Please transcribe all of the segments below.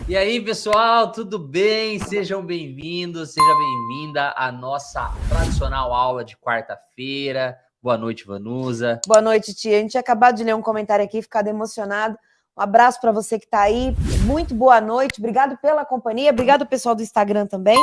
E aí, pessoal, tudo bem? Sejam bem-vindos, seja bem-vinda à nossa tradicional aula de quarta-feira. Boa noite, Vanusa. Boa noite, tia. A gente tinha acabado de ler um comentário aqui, ficado emocionado. Um abraço para você que está aí. Muito boa noite. Obrigado pela companhia. Obrigado, pessoal do Instagram também.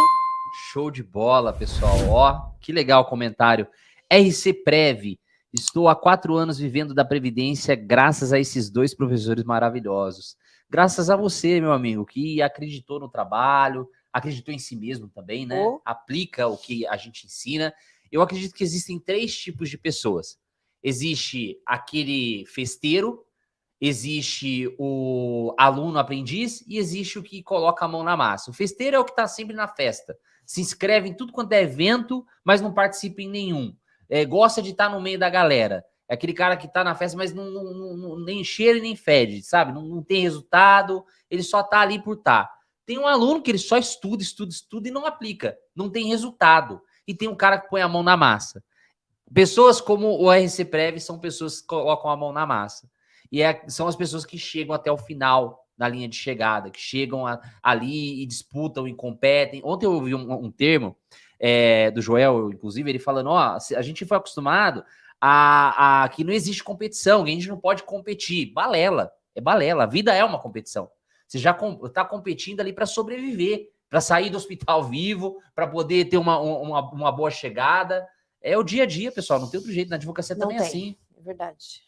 Show de bola, pessoal. Ó, que legal o comentário. RC Prev. Estou há 4 anos vivendo da Previdência graças a esses 2 professores maravilhosos. Graças a você, meu amigo, que acreditou no trabalho, acreditou em si mesmo também, né? Aplica o que a gente ensina. Eu acredito que existem 3 tipos de pessoas. Existe aquele festeiro, existe o aluno aprendiz e existe o que coloca a mão na massa. O festeiro é o que está sempre na festa. Se inscreve em tudo quanto é evento, mas não participa em nenhum. Gosta de estar no meio da galera. É aquele cara que tá na festa, mas não nem cheira e nem fede, sabe? Não tem resultado, ele só tá ali por tá. Tem um aluno que ele só estuda e não aplica. Não tem resultado. E tem um cara que põe a mão na massa. Pessoas como o RC Prev são pessoas que colocam a mão na massa. E são as pessoas que chegam até o final da linha de chegada, que chegam ali e disputam e competem. Ontem eu ouvi um termo do Joel, inclusive, ele falando, ó, a gente foi acostumado a que não existe competição, que a gente não pode competir. Balela, é balela. A vida é uma competição. Você já está competindo ali para sobreviver, para sair do hospital vivo, para poder ter uma boa chegada. É o dia a dia, pessoal, não tem outro jeito. Na advocacia também é assim. É verdade.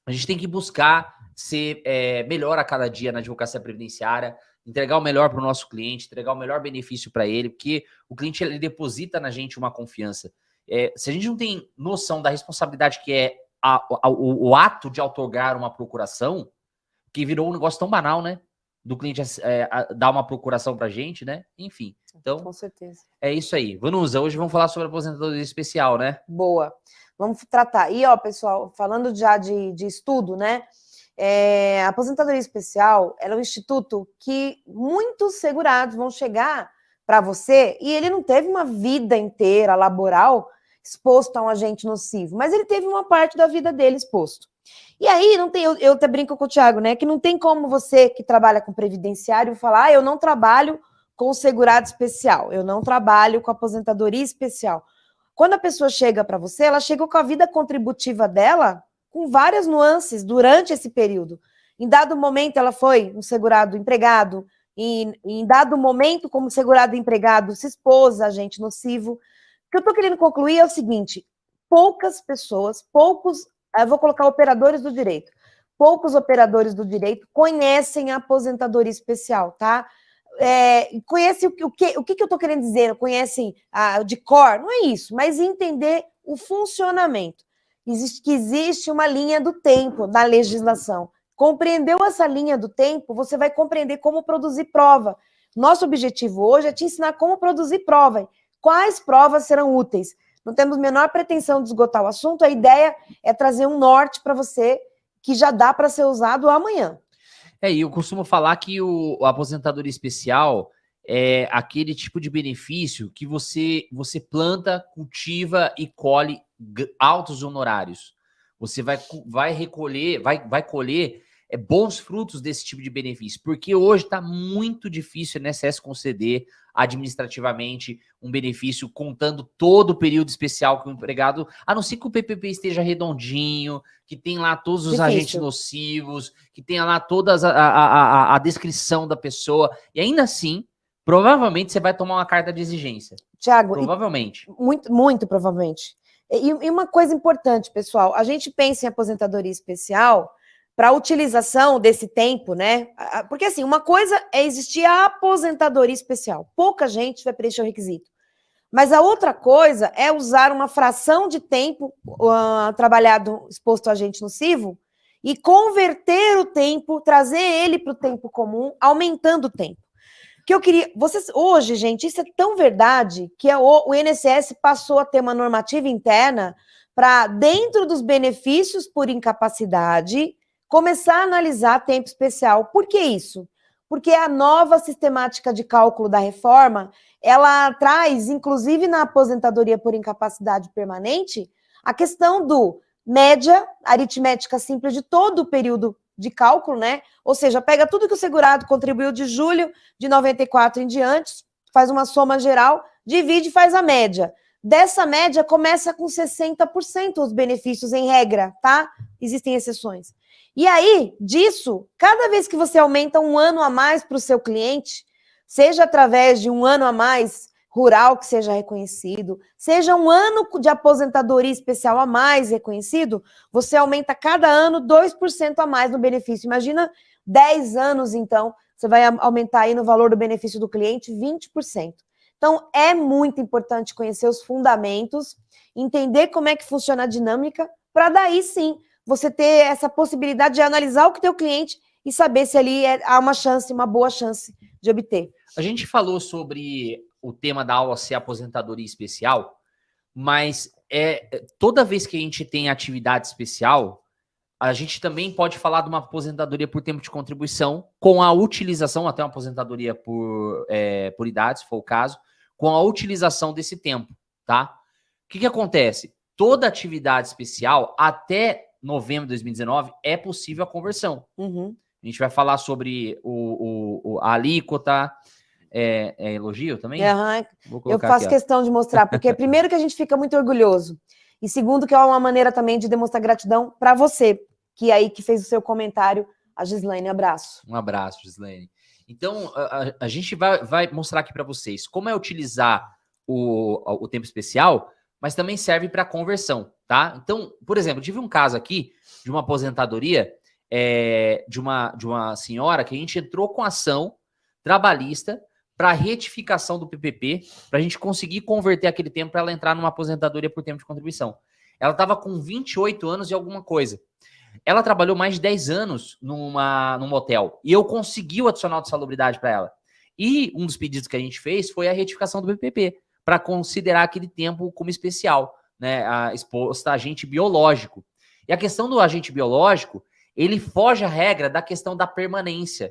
A gente tem que buscar ser melhor a cada dia na advocacia previdenciária, entregar o melhor para o nosso cliente, entregar o melhor benefício para ele, porque o cliente ele deposita na gente uma confiança. Se a gente não tem noção da responsabilidade que é o ato de outorgar uma procuração, que virou um negócio tão banal, né? Do cliente dar uma procuração para a gente, né? Enfim, então... Com certeza. É isso aí. Vanusa, hoje vamos falar sobre aposentadoria especial, né? Boa. Vamos tratar. E, ó, pessoal, falando já de estudo, né? A aposentadoria especial, ela é um instituto que muitos segurados vão chegar para você e ele não teve uma vida inteira laboral exposto a um agente nocivo, mas ele teve uma parte da vida dele exposto. E aí, não tem, eu até brinco com o Thiago, né? Que não tem como você que trabalha com previdenciário falar, eu não trabalho com o segurado especial, eu não trabalho com aposentadoria especial. Quando a pessoa chega para você, ela chega com a vida contributiva dela com várias nuances durante esse período. Em dado momento, ela foi um segurado empregado, em dado momento, como segurado empregado, se expôs a agente nocivo. O que eu estou querendo concluir é o seguinte, poucas pessoas, eu vou colocar operadores do direito, poucos operadores do direito conhecem a aposentadoria especial, tá? Conhece o que eu estou querendo dizer, conhecem de cor, não é isso, mas entender o funcionamento. Existe uma linha do tempo na legislação. Compreendeu essa linha do tempo, você vai compreender como produzir prova. Nosso objetivo hoje é te ensinar como produzir prova. Quais provas serão úteis? Não temos a menor pretensão de esgotar o assunto, a ideia é trazer um norte para você que já dá para ser usado amanhã. E eu costumo falar que o aposentadoria especial é aquele tipo de benefício que você planta, cultiva e colhe altos honorários. Você vai recolher, vai colher bons frutos desse tipo de benefício, porque hoje está muito difícil a INSS conceder administrativamente um benefício contando todo o período especial que o empregado, a não ser que o PPP esteja redondinho, que tem lá todos os agentes nocivos, que tenha lá toda a descrição da pessoa, e ainda assim, provavelmente você vai tomar uma carta de exigência. Thiago, provavelmente. Muito provavelmente. E uma coisa importante, pessoal, a gente pensa em aposentadoria especial para a utilização desse tempo, né? Porque, assim, uma coisa é existir a aposentadoria especial. Pouca gente vai preencher o requisito. Mas a outra coisa é usar uma fração de tempo trabalhado, exposto a agente nocivo, e converter o tempo, trazer ele para o tempo comum, aumentando o tempo. Que eu queria... hoje, gente, isso é tão verdade que o INSS passou a ter uma normativa interna para, dentro dos benefícios por incapacidade, começar a analisar tempo especial. Por que isso? Porque a nova sistemática de cálculo da reforma, ela traz, inclusive na aposentadoria por incapacidade permanente, a questão do média aritmética simples de todo o período de cálculo, né? Ou seja, pega tudo que o segurado contribuiu de julho de 94 em diante, faz uma soma geral, divide e faz a média. Dessa média, começa com 60% os benefícios em regra, tá? Existem exceções. E aí, disso, cada vez que você aumenta um ano a mais para o seu cliente, seja através de um ano a mais rural que seja reconhecido, seja um ano de aposentadoria especial a mais reconhecido, você aumenta cada ano 2% a mais no benefício. Imagina 10 anos, então, você vai aumentar aí no valor do benefício do cliente 20%. Então, é muito importante conhecer os fundamentos, entender como é que funciona a dinâmica, para daí sim você ter essa possibilidade de analisar o que tem o cliente e saber se ali há uma chance, uma boa chance de obter. A gente falou sobre o tema da aula ser aposentadoria especial, mas toda vez que a gente tem atividade especial, a gente também pode falar de uma aposentadoria por tempo de contribuição, com a utilização, até uma aposentadoria por idade, se for o caso, com a utilização desse tempo, tá? O que acontece? Toda atividade especial, até novembro de 2019, é possível a conversão. Uhum. A gente vai falar sobre a alíquota. Elogio também? Uhum. Eu faço aqui, questão de mostrar, porque primeiro que a gente fica muito orgulhoso, e segundo que é uma maneira também de demonstrar gratidão para você, que aí que fez o seu comentário, a Gislaine. Abraço. Um abraço, Gislaine. Então, a gente vai mostrar aqui para vocês como é utilizar o tempo especial, mas também serve para conversão, tá? Então, por exemplo, eu tive um caso aqui de uma aposentadoria de uma senhora que a gente entrou com ação trabalhista para retificação do PPP, para a gente conseguir converter aquele tempo para ela entrar numa aposentadoria por tempo de contribuição. Ela estava com 28 anos e alguma coisa. Ela trabalhou mais de 10 anos num hotel e eu consegui o adicional de salubridade para ela. E um dos pedidos que a gente fez foi a retificação do PPP, para considerar aquele tempo como especial, né, exposta a agente biológico. E a questão do agente biológico, ele foge à regra da questão da permanência,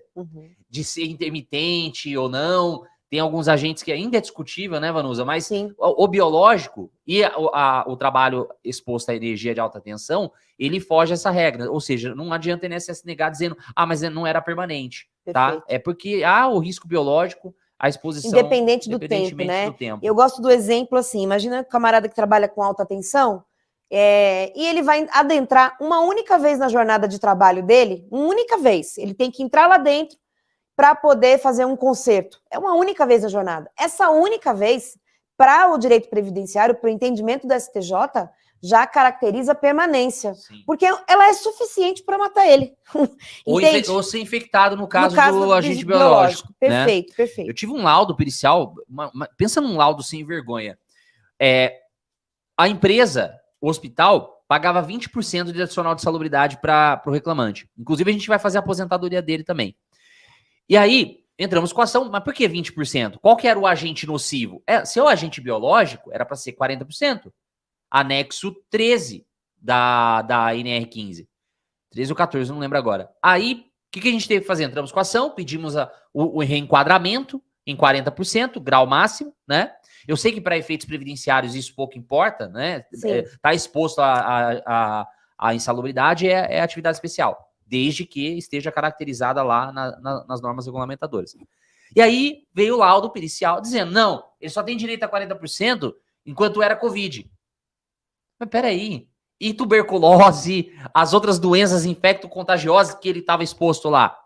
de ser intermitente ou não. Tem alguns agentes que ainda é discutível, né, Vanusa? Mas o biológico e o trabalho exposto à energia de alta tensão, ele foge a essa regra. Ou seja, não adianta o INSS negar dizendo, mas não era permanente, tá? É porque há o risco biológico, a exposição... Independente do tempo, né? Eu gosto do exemplo assim, imagina um camarada que trabalha com alta tensão, e ele vai adentrar uma única vez na jornada de trabalho dele, uma única vez. Ele tem que entrar lá dentro para poder fazer um conserto. É uma única vez na jornada. Essa única vez, para o direito previdenciário, para o entendimento do STJ, já caracteriza permanência. Sim. Porque ela é suficiente para matar ele. Ou ser infectado, no caso do agente biológico. Perfeito, né? Perfeito. Eu tive um laudo pericial, pensa num laudo sem vergonha. A empresa, o hospital, pagava 20% de adicional de salubridade para o reclamante. Inclusive, a gente vai fazer a aposentadoria dele também. E aí, entramos com a ação, mas por que 20%? Qual que era o agente nocivo? Se é o agente biológico, era para ser 40%. Anexo 13 da NR15. 13 ou 14, não lembro agora. Aí, o que a gente teve que fazer? Entramos com a ação, pedimos o reenquadramento em 40%, grau máximo, né? Eu sei que para efeitos previdenciários isso pouco importa, né? Tá exposto à insalubridade, é atividade especial, desde que esteja caracterizada lá nas normas regulamentadoras. E aí veio o laudo pericial dizendo, não, ele só tem direito a 40% enquanto era Covid. Mas peraí, e tuberculose, as outras doenças infecto-contagiosas que ele estava exposto lá?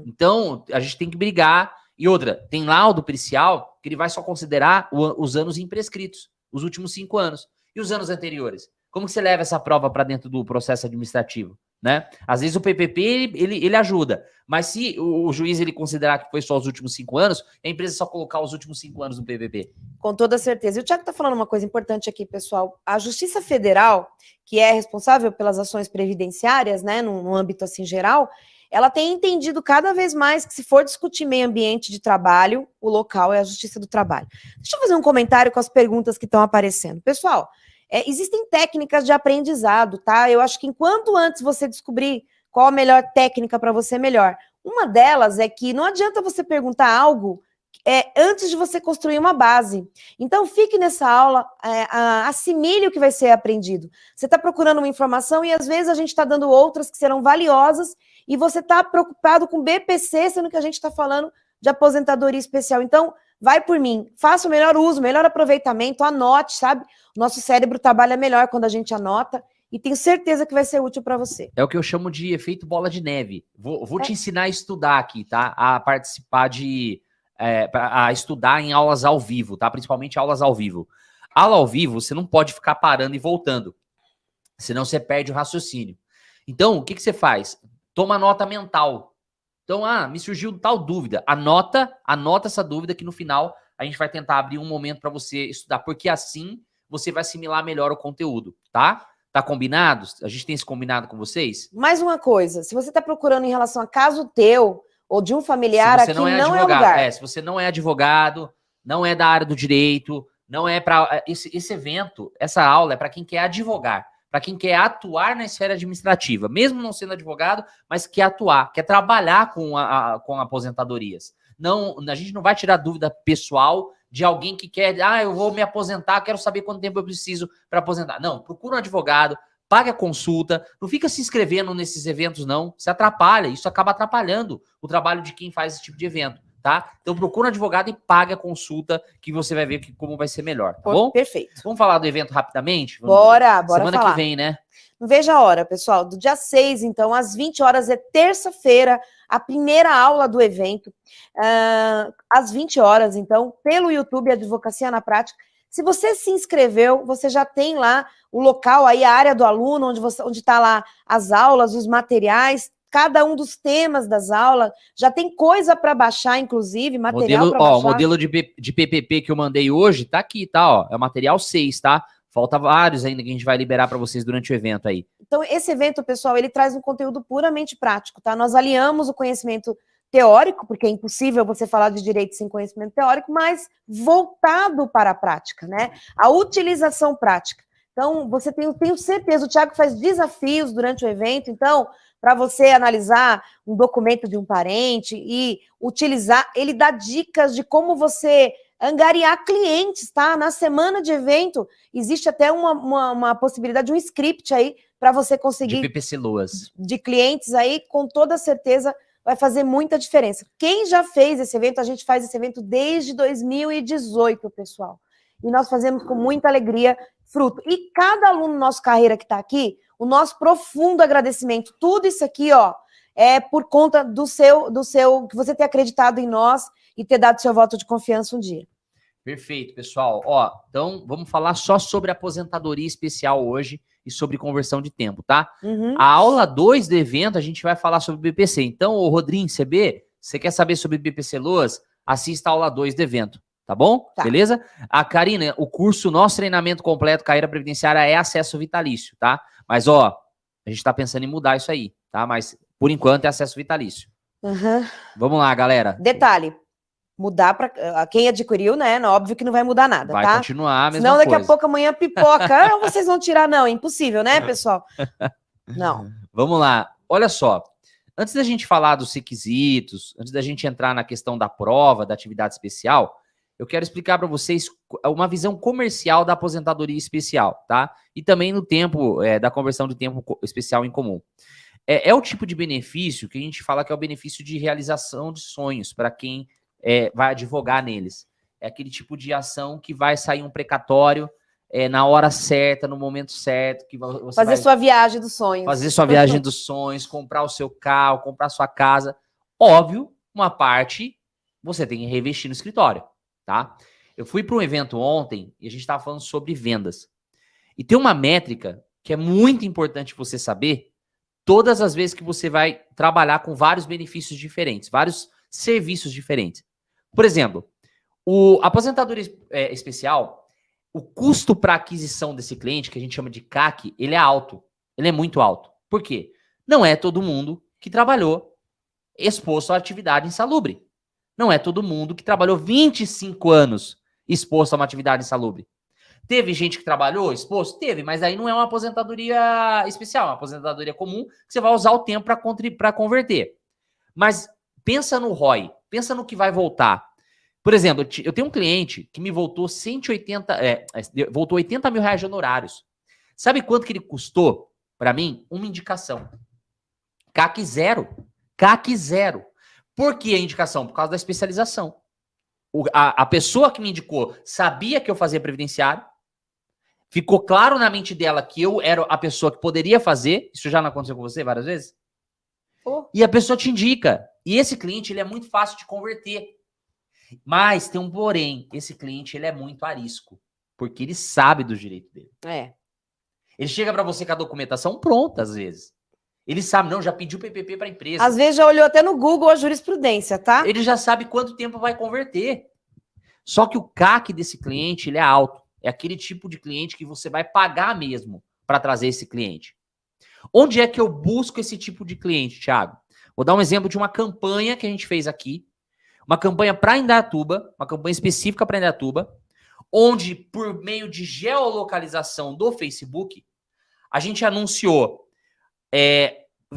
Então, a gente tem que brigar. E outra, tem laudo pericial que ele vai só considerar os anos imprescritos, os últimos 5 anos. E os anos anteriores? Como que você leva essa prova para dentro do processo administrativo? Né? Às vezes o PPP ele ajuda, mas se o juiz ele considerar que foi só os últimos 5 anos, a empresa só colocar os últimos 5 anos no PPP. Com toda certeza. E o Thiago está falando uma coisa importante aqui, pessoal. A Justiça Federal, que é responsável pelas ações previdenciárias, né, no âmbito assim geral, ela tem entendido cada vez mais que se for discutir meio ambiente de trabalho, o local é a Justiça do Trabalho. Deixa eu fazer um comentário com as perguntas que estão aparecendo. Pessoal, existem técnicas de aprendizado, tá? Eu acho que enquanto antes você descobrir qual a melhor técnica para você, melhor. Uma delas é que não adianta você perguntar algo antes de você construir uma base. Então, fique nessa aula, assimile o que vai ser aprendido. Você está procurando uma informação e, às vezes, a gente está dando outras que serão valiosas e você está preocupado com BPC, sendo que a gente está falando de aposentadoria especial. Então, vai por mim, faça o melhor uso, o melhor aproveitamento, anote, sabe? O nosso cérebro trabalha melhor quando a gente anota, e tenho certeza que vai ser útil para você. É o que eu chamo de efeito bola de neve. Vou te ensinar a estudar aqui, tá? A participar a estudar em aulas ao vivo, tá? Principalmente aulas ao vivo. Aula ao vivo, você não pode ficar parando e voltando, senão você perde o raciocínio. Então, o que você faz? Toma nota mental. Então, me surgiu tal dúvida. Anota essa dúvida que no final a gente vai tentar abrir um momento para você estudar, porque assim você vai assimilar melhor o conteúdo, tá? Tá combinado? A gente tem esse combinado com vocês? Mais uma coisa, se você está procurando em relação a caso teu ou de um familiar, aqui não é o lugar. Se você não é advogado, não é da área do direito, não é para esse evento, essa aula é para quem quer advogar, para quem quer atuar na esfera administrativa, mesmo não sendo advogado, mas quer atuar, quer trabalhar com aposentadorias. Não, a gente não vai tirar dúvida pessoal de alguém que quer, eu vou me aposentar, quero saber quanto tempo eu preciso para aposentar. Não, procura um advogado, pague a consulta, não fica se inscrevendo nesses eventos, não. Se atrapalha, isso acaba atrapalhando o trabalho de quem faz esse tipo de evento, tá? Então procura um advogado e pague a consulta, que você vai ver como vai ser melhor, tá bom? Perfeito. Vamos falar do evento rapidamente? Bora Semana falar. que vem, né? Não veja a hora, pessoal. Do dia 6, então, às 20 horas, é terça-feira, a primeira aula do evento. Às 20 horas, então, pelo YouTube Advocacia na Prática. Se você se inscreveu, você já tem lá o local, aí a área do aluno, onde está lá as aulas, os materiais, cada um dos temas das aulas. Já tem coisa para baixar, inclusive, material para baixar. O modelo de PPP que eu mandei hoje tá aqui, tá? Ó, é o material 6, tá? Falta vários ainda que a gente vai liberar para vocês durante o evento aí. Então, esse evento, pessoal, ele traz um conteúdo puramente prático, tá? Nós aliamos o conhecimento teórico, porque é impossível você falar de direito sem conhecimento teórico, mas voltado para a prática, né? A utilização prática. Então, tenho certeza, o Thiago faz desafios durante o evento, então, para você analisar um documento de um parente e utilizar, ele dá dicas de como você angariar clientes, tá? Na semana de evento, existe até uma possibilidade de um script aí para você conseguir... De PPC Loas. De clientes aí, com toda certeza, vai fazer muita diferença. Quem já fez esse evento, a gente faz esse evento desde 2018, pessoal. E nós fazemos com muita alegria, fruto. E cada aluno nosso carreira que está aqui, o nosso profundo agradecimento, tudo isso aqui, ó, é por conta do seu, que você ter acreditado em nós e ter dado seu voto de confiança um dia. Perfeito, pessoal. Ó, então vamos falar só sobre aposentadoria especial hoje e sobre conversão de tempo, tá? Uhum. A aula 2 do evento a gente vai falar sobre BPC. Então, o Rodrigo CB, você quer saber sobre BPC Loas? Assista a aula 2 do evento, tá bom? Tá. Beleza? A Karina, o curso Nosso Treinamento Completo Carreira Previdenciária é acesso vitalício, tá? Mas, ó, a gente tá pensando em mudar isso aí, tá? Mas, por enquanto, é acesso vitalício. Uhum. Vamos lá, galera. Detalhe, mudar para quem adquiriu, né? Óbvio que não vai mudar nada, vai tá? Continuar a mesma Senão, daqui coisa. a pouco amanhã pipoca. Vocês vão tirar, não, é impossível, né, pessoal? Não. Vamos lá. Olha só. Antes da gente falar dos requisitos, antes da gente entrar na questão da prova, da atividade especial, eu quero explicar para vocês uma visão comercial da aposentadoria especial, tá? E também no tempo, da conversão de tempo especial em comum. É o tipo de benefício que a gente fala que é o benefício de realização de sonhos para quem vai advogar neles. É aquele tipo de ação que vai sair um precatório na hora certa, no momento certo. Que você fazer sua viagem dos sonhos. Fazer sua viagem dos sonhos, comprar o seu carro, comprar sua casa. Óbvio, uma parte você tem que reinvestir no escritório, tá? Eu fui para um evento ontem e a gente estava falando sobre vendas. E tem uma métrica que é muito importante você saber todas as vezes que você vai trabalhar com vários benefícios diferentes, vários serviços diferentes. Por exemplo, a aposentadoria especial, o custo para aquisição desse cliente, que a gente chama de CAC, ele é alto. Ele é muito alto. Por quê? Não é todo mundo que trabalhou exposto à atividade insalubre. Não é todo mundo que trabalhou 25 anos exposto a uma atividade insalubre. Teve gente que trabalhou exposto? Teve, mas aí não é uma aposentadoria especial, é uma aposentadoria comum que você vai usar o tempo para converter. Mas pensa no ROI, pensa no que vai voltar. Por exemplo, eu tenho um cliente que me voltou 80 mil reais de honorários. Sabe quanto que ele custou para mim? Uma indicação. CAC zero. CAC zero. Por que a indicação? Por causa da especialização. A pessoa que me indicou sabia que eu fazia previdenciário, ficou claro na mente dela que eu era a pessoa que poderia fazer. Isso já não aconteceu com você várias vezes? E a pessoa te indica. E esse cliente, ele é muito fácil de converter. Mas tem um porém. Esse cliente, ele é muito arisco. Porque ele sabe do direito dele. Ele chega para você com a documentação pronta, às vezes. Ele sabe, não, já pediu PPP para a empresa. Às vezes já olhou até no Google a jurisprudência, tá? Ele já sabe quanto tempo vai converter. Só que o CAC desse cliente, ele é alto. É aquele tipo de cliente que você vai pagar mesmo para trazer esse cliente. Onde é que eu busco esse tipo de cliente, Thiago? Vou dar um exemplo de uma campanha que a gente fez aqui. Uma campanha para Indaiatuba, uma campanha específica para Indaiatuba, onde, por meio de geolocalização do Facebook, a gente anunciou,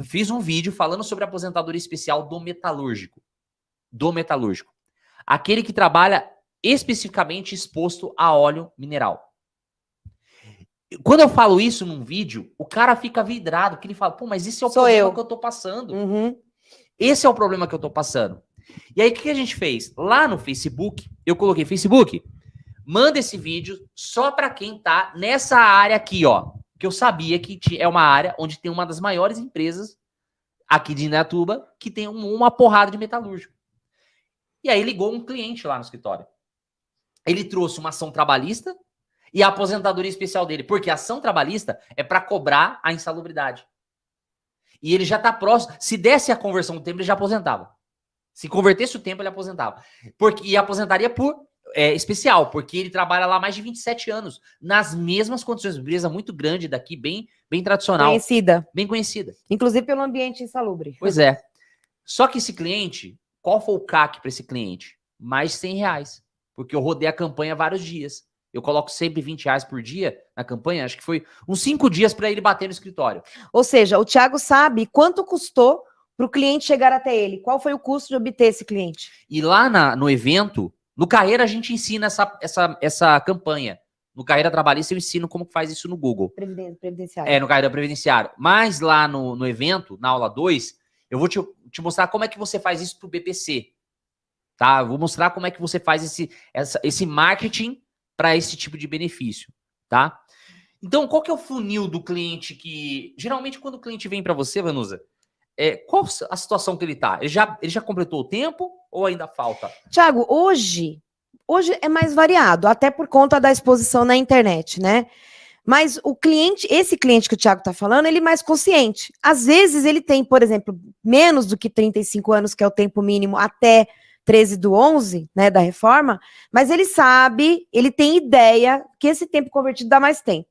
fiz um vídeo falando sobre a aposentadoria especial do metalúrgico. Do metalúrgico. Aquele que trabalha especificamente exposto a óleo mineral. Quando eu falo isso num vídeo, o cara fica vidrado, porque ele fala, pô, mas esse é o problema que eu tô passando. Esse é o problema que eu tô passando. E aí, o que a gente fez? Lá no Facebook, eu coloquei, Facebook, manda esse vídeo só para quem tá nessa área aqui, ó. Que eu sabia que é uma área onde tem uma das maiores empresas aqui de Indaiatuba que tem uma porrada de metalúrgico. E aí ligou um cliente lá no escritório. Ele trouxe uma ação trabalhista e a aposentadoria especial dele, porque a ação trabalhista é para cobrar a insalubridade. E ele já tá próximo. Se desse a conversão do tempo, ele já aposentava. Se convertesse o tempo, ele aposentava. E aposentaria por especial, porque ele trabalha lá há mais de 27 anos, nas mesmas condições. Empresa muito grande daqui, bem tradicional. Conhecida. Bem conhecida. Inclusive pelo ambiente insalubre. Pois é. Só que esse cliente, qual foi o CAC para esse cliente? Mais de R$100. Porque eu rodei a campanha vários dias. Eu coloco sempre R$20 por dia na campanha. Acho que foi uns 5 dias para ele bater no escritório. Ou seja, o Thiago sabe quanto custou para o cliente chegar até ele. Qual foi o custo de obter esse cliente? E lá no evento, no Carreira, a gente ensina essa campanha. No Carreira Trabalhista, eu ensino como faz isso no Google. Previdenciário. No Carreira Previdenciário. Mas lá no evento, na aula 2, eu vou te mostrar como é que você faz isso para o BPC. Tá? Eu vou mostrar como é que você faz esse marketing para esse tipo de benefício. Tá? Então, qual que é o funil do cliente que... Geralmente, quando o cliente vem para você, Vanusa, qual a situação que ele está? Ele já completou o tempo ou ainda falta? Thiago, hoje é mais variado, até por conta da exposição na internet, né? Mas esse cliente que o Thiago está falando, ele é mais consciente. Às vezes ele tem, por exemplo, menos do que 35 anos, que é o tempo mínimo até 13/11, né, da reforma, mas ele sabe, ele tem ideia que esse tempo convertido dá mais tempo.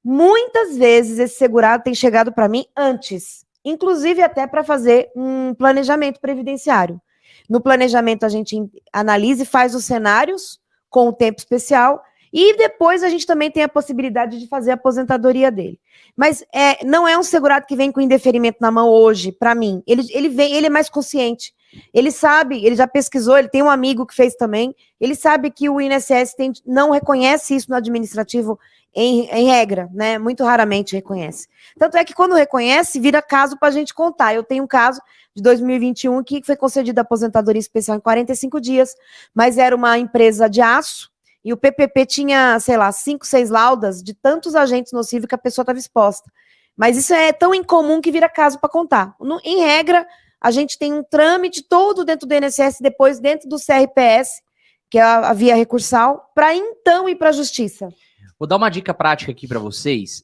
Muitas vezes esse segurado tem chegado para mim antes, inclusive até para fazer um planejamento previdenciário. No planejamento a gente analisa e faz os cenários com o tempo especial e depois a gente também tem a possibilidade de fazer a aposentadoria dele. Mas não é um segurado que vem com indeferimento na mão hoje, para mim. Ele é mais consciente. Ele sabe, ele já pesquisou, ele tem um amigo que fez também, ele sabe que o INSS não reconhece isso no administrativo em regra, né? Muito raramente reconhece. Tanto é que quando reconhece, vira caso para a gente contar. Eu tenho um caso de 2021 que foi concedida a aposentadoria especial em 45 dias, mas era uma empresa de aço e o PPP tinha, sei lá, 5, 6 laudas de tantos agentes nocivos que a pessoa estava exposta. Mas isso é tão incomum que vira caso para contar. Em regra, a gente tem um trâmite todo dentro do INSS, depois dentro do CRPS, que é a via recursal, para então ir para a justiça. Vou dar uma dica prática aqui para vocês,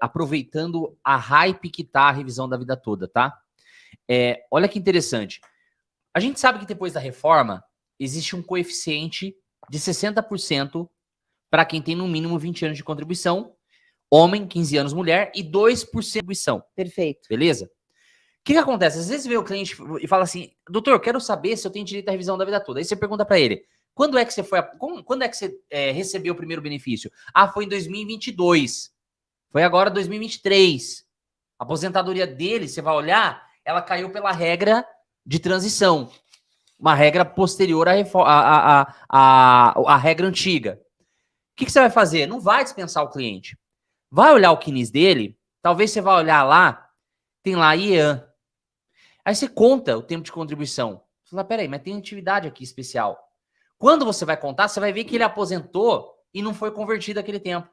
aproveitando a hype que tá a revisão da vida toda, tá? Olha que interessante. A gente sabe que depois da reforma, existe um coeficiente de 60% para quem tem no mínimo 20 anos de contribuição, homem, 15 anos, mulher, e 2% de contribuição. Perfeito. Beleza? O que acontece? Às vezes vê o cliente e fala assim, doutor, eu quero saber se eu tenho direito à revisão da vida toda. Aí você pergunta para ele, quando é que você recebeu o primeiro benefício? Ah, foi em 2022. Foi agora 2023. A aposentadoria dele, você vai olhar, ela caiu pela regra de transição. Uma regra posterior à regra antiga. O que você vai fazer? Não vai dispensar o cliente. Vai olhar o CNIS dele, talvez você vá olhar lá, tem lá IEAN. Aí você conta o tempo de contribuição. Você fala, peraí, mas tem atividade aqui especial. Quando você vai contar, você vai ver que ele aposentou e não foi convertido aquele tempo.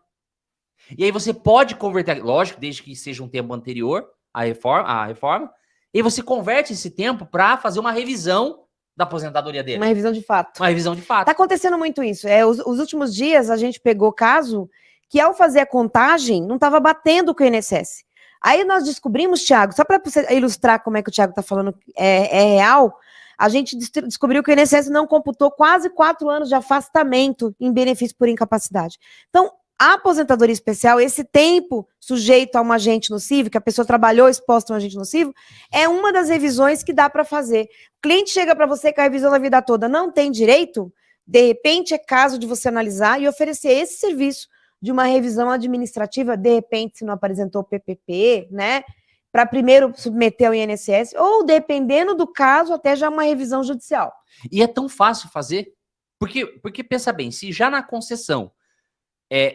E aí você pode converter, lógico, desde que seja um tempo anterior à reforma, e você converte esse tempo para fazer uma revisão da aposentadoria dele. Uma revisão de fato. Uma revisão de fato. Tá acontecendo muito isso. Os últimos dias a gente pegou caso que ao fazer a contagem não estava batendo com o INSS. Aí nós descobrimos, Thiago, só para ilustrar como é que o Thiago está falando é real, a gente descobriu que o INSS não computou quase 4 anos de afastamento em benefício por incapacidade. Então, a aposentadoria especial, esse tempo sujeito a um agente nocivo, que a pessoa trabalhou exposta a um agente nocivo, é uma das revisões que dá para fazer. O cliente chega para você com a revisão da vida toda, não tem direito, de repente é caso de você analisar e oferecer esse serviço de uma revisão administrativa, de repente, se não apresentou o PPP, né, para primeiro submeter ao INSS, ou, dependendo do caso, até já uma revisão judicial. E é tão fácil fazer, porque pensa bem, se já na concessão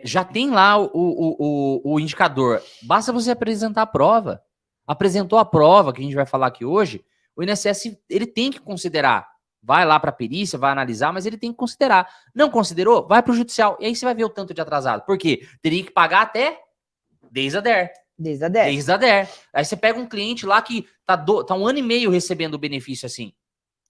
já tem lá o indicador, basta você apresentar a prova. Apresentou a prova, que a gente vai falar aqui hoje, o INSS ele tem que considerar. Vai lá para a perícia, vai analisar, mas ele tem que considerar. Não considerou? Vai para o judicial. E aí você vai ver o tanto de atrasado. Por quê? Teria que pagar até desde a DER. Desde a DER. Desde a DER. Aí você pega um cliente lá que tá 1 ano e meio recebendo o benefício assim.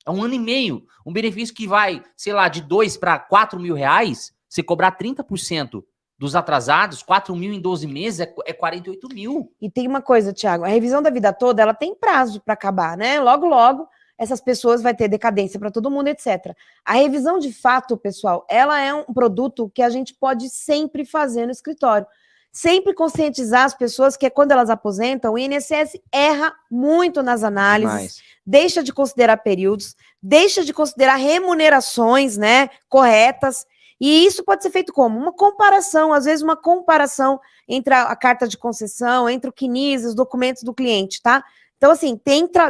É 1 ano e meio. Um benefício que vai, sei lá, de 2 para 4 mil reais, você cobrar 30% dos atrasados, 4 mil em 12 meses, é 48 mil. E tem uma coisa, Thiago, a revisão da vida toda, ela tem prazo para acabar, né? Logo, logo, essas pessoas vai ter decadência para todo mundo, etc. A revisão de fato, pessoal, ela é um produto que a gente pode sempre fazer no escritório. Sempre conscientizar as pessoas que quando elas aposentam, o INSS erra muito nas análises, deixa de considerar períodos, deixa de considerar remunerações, né, corretas. E isso pode ser feito como? Uma comparação, às vezes uma comparação entre a carta de concessão, entre o CNIS, os documentos do cliente, tá? Então, assim,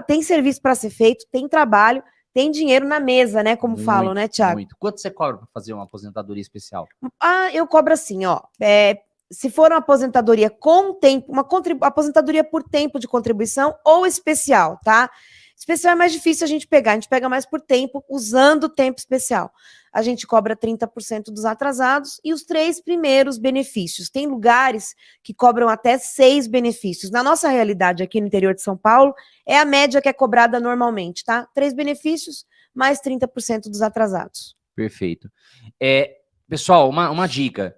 tem serviço para ser feito, tem trabalho, tem dinheiro na mesa, né? Como falam, né, Thiago? Muito. Quanto você cobra para fazer uma aposentadoria especial? Eu cobro assim, ó. Se for uma aposentadoria com tempo, aposentadoria por tempo de contribuição ou especial, tá? Especial é mais difícil a gente pegar, a gente pega mais por tempo, usando o tempo especial. A gente cobra 30% dos atrasados e os 3 primeiros benefícios. Tem lugares que cobram até 6 benefícios. Na nossa realidade aqui no interior de São Paulo, é a média que é cobrada normalmente, tá? 3 benefícios mais 30% dos atrasados. Perfeito. Pessoal, uma dica.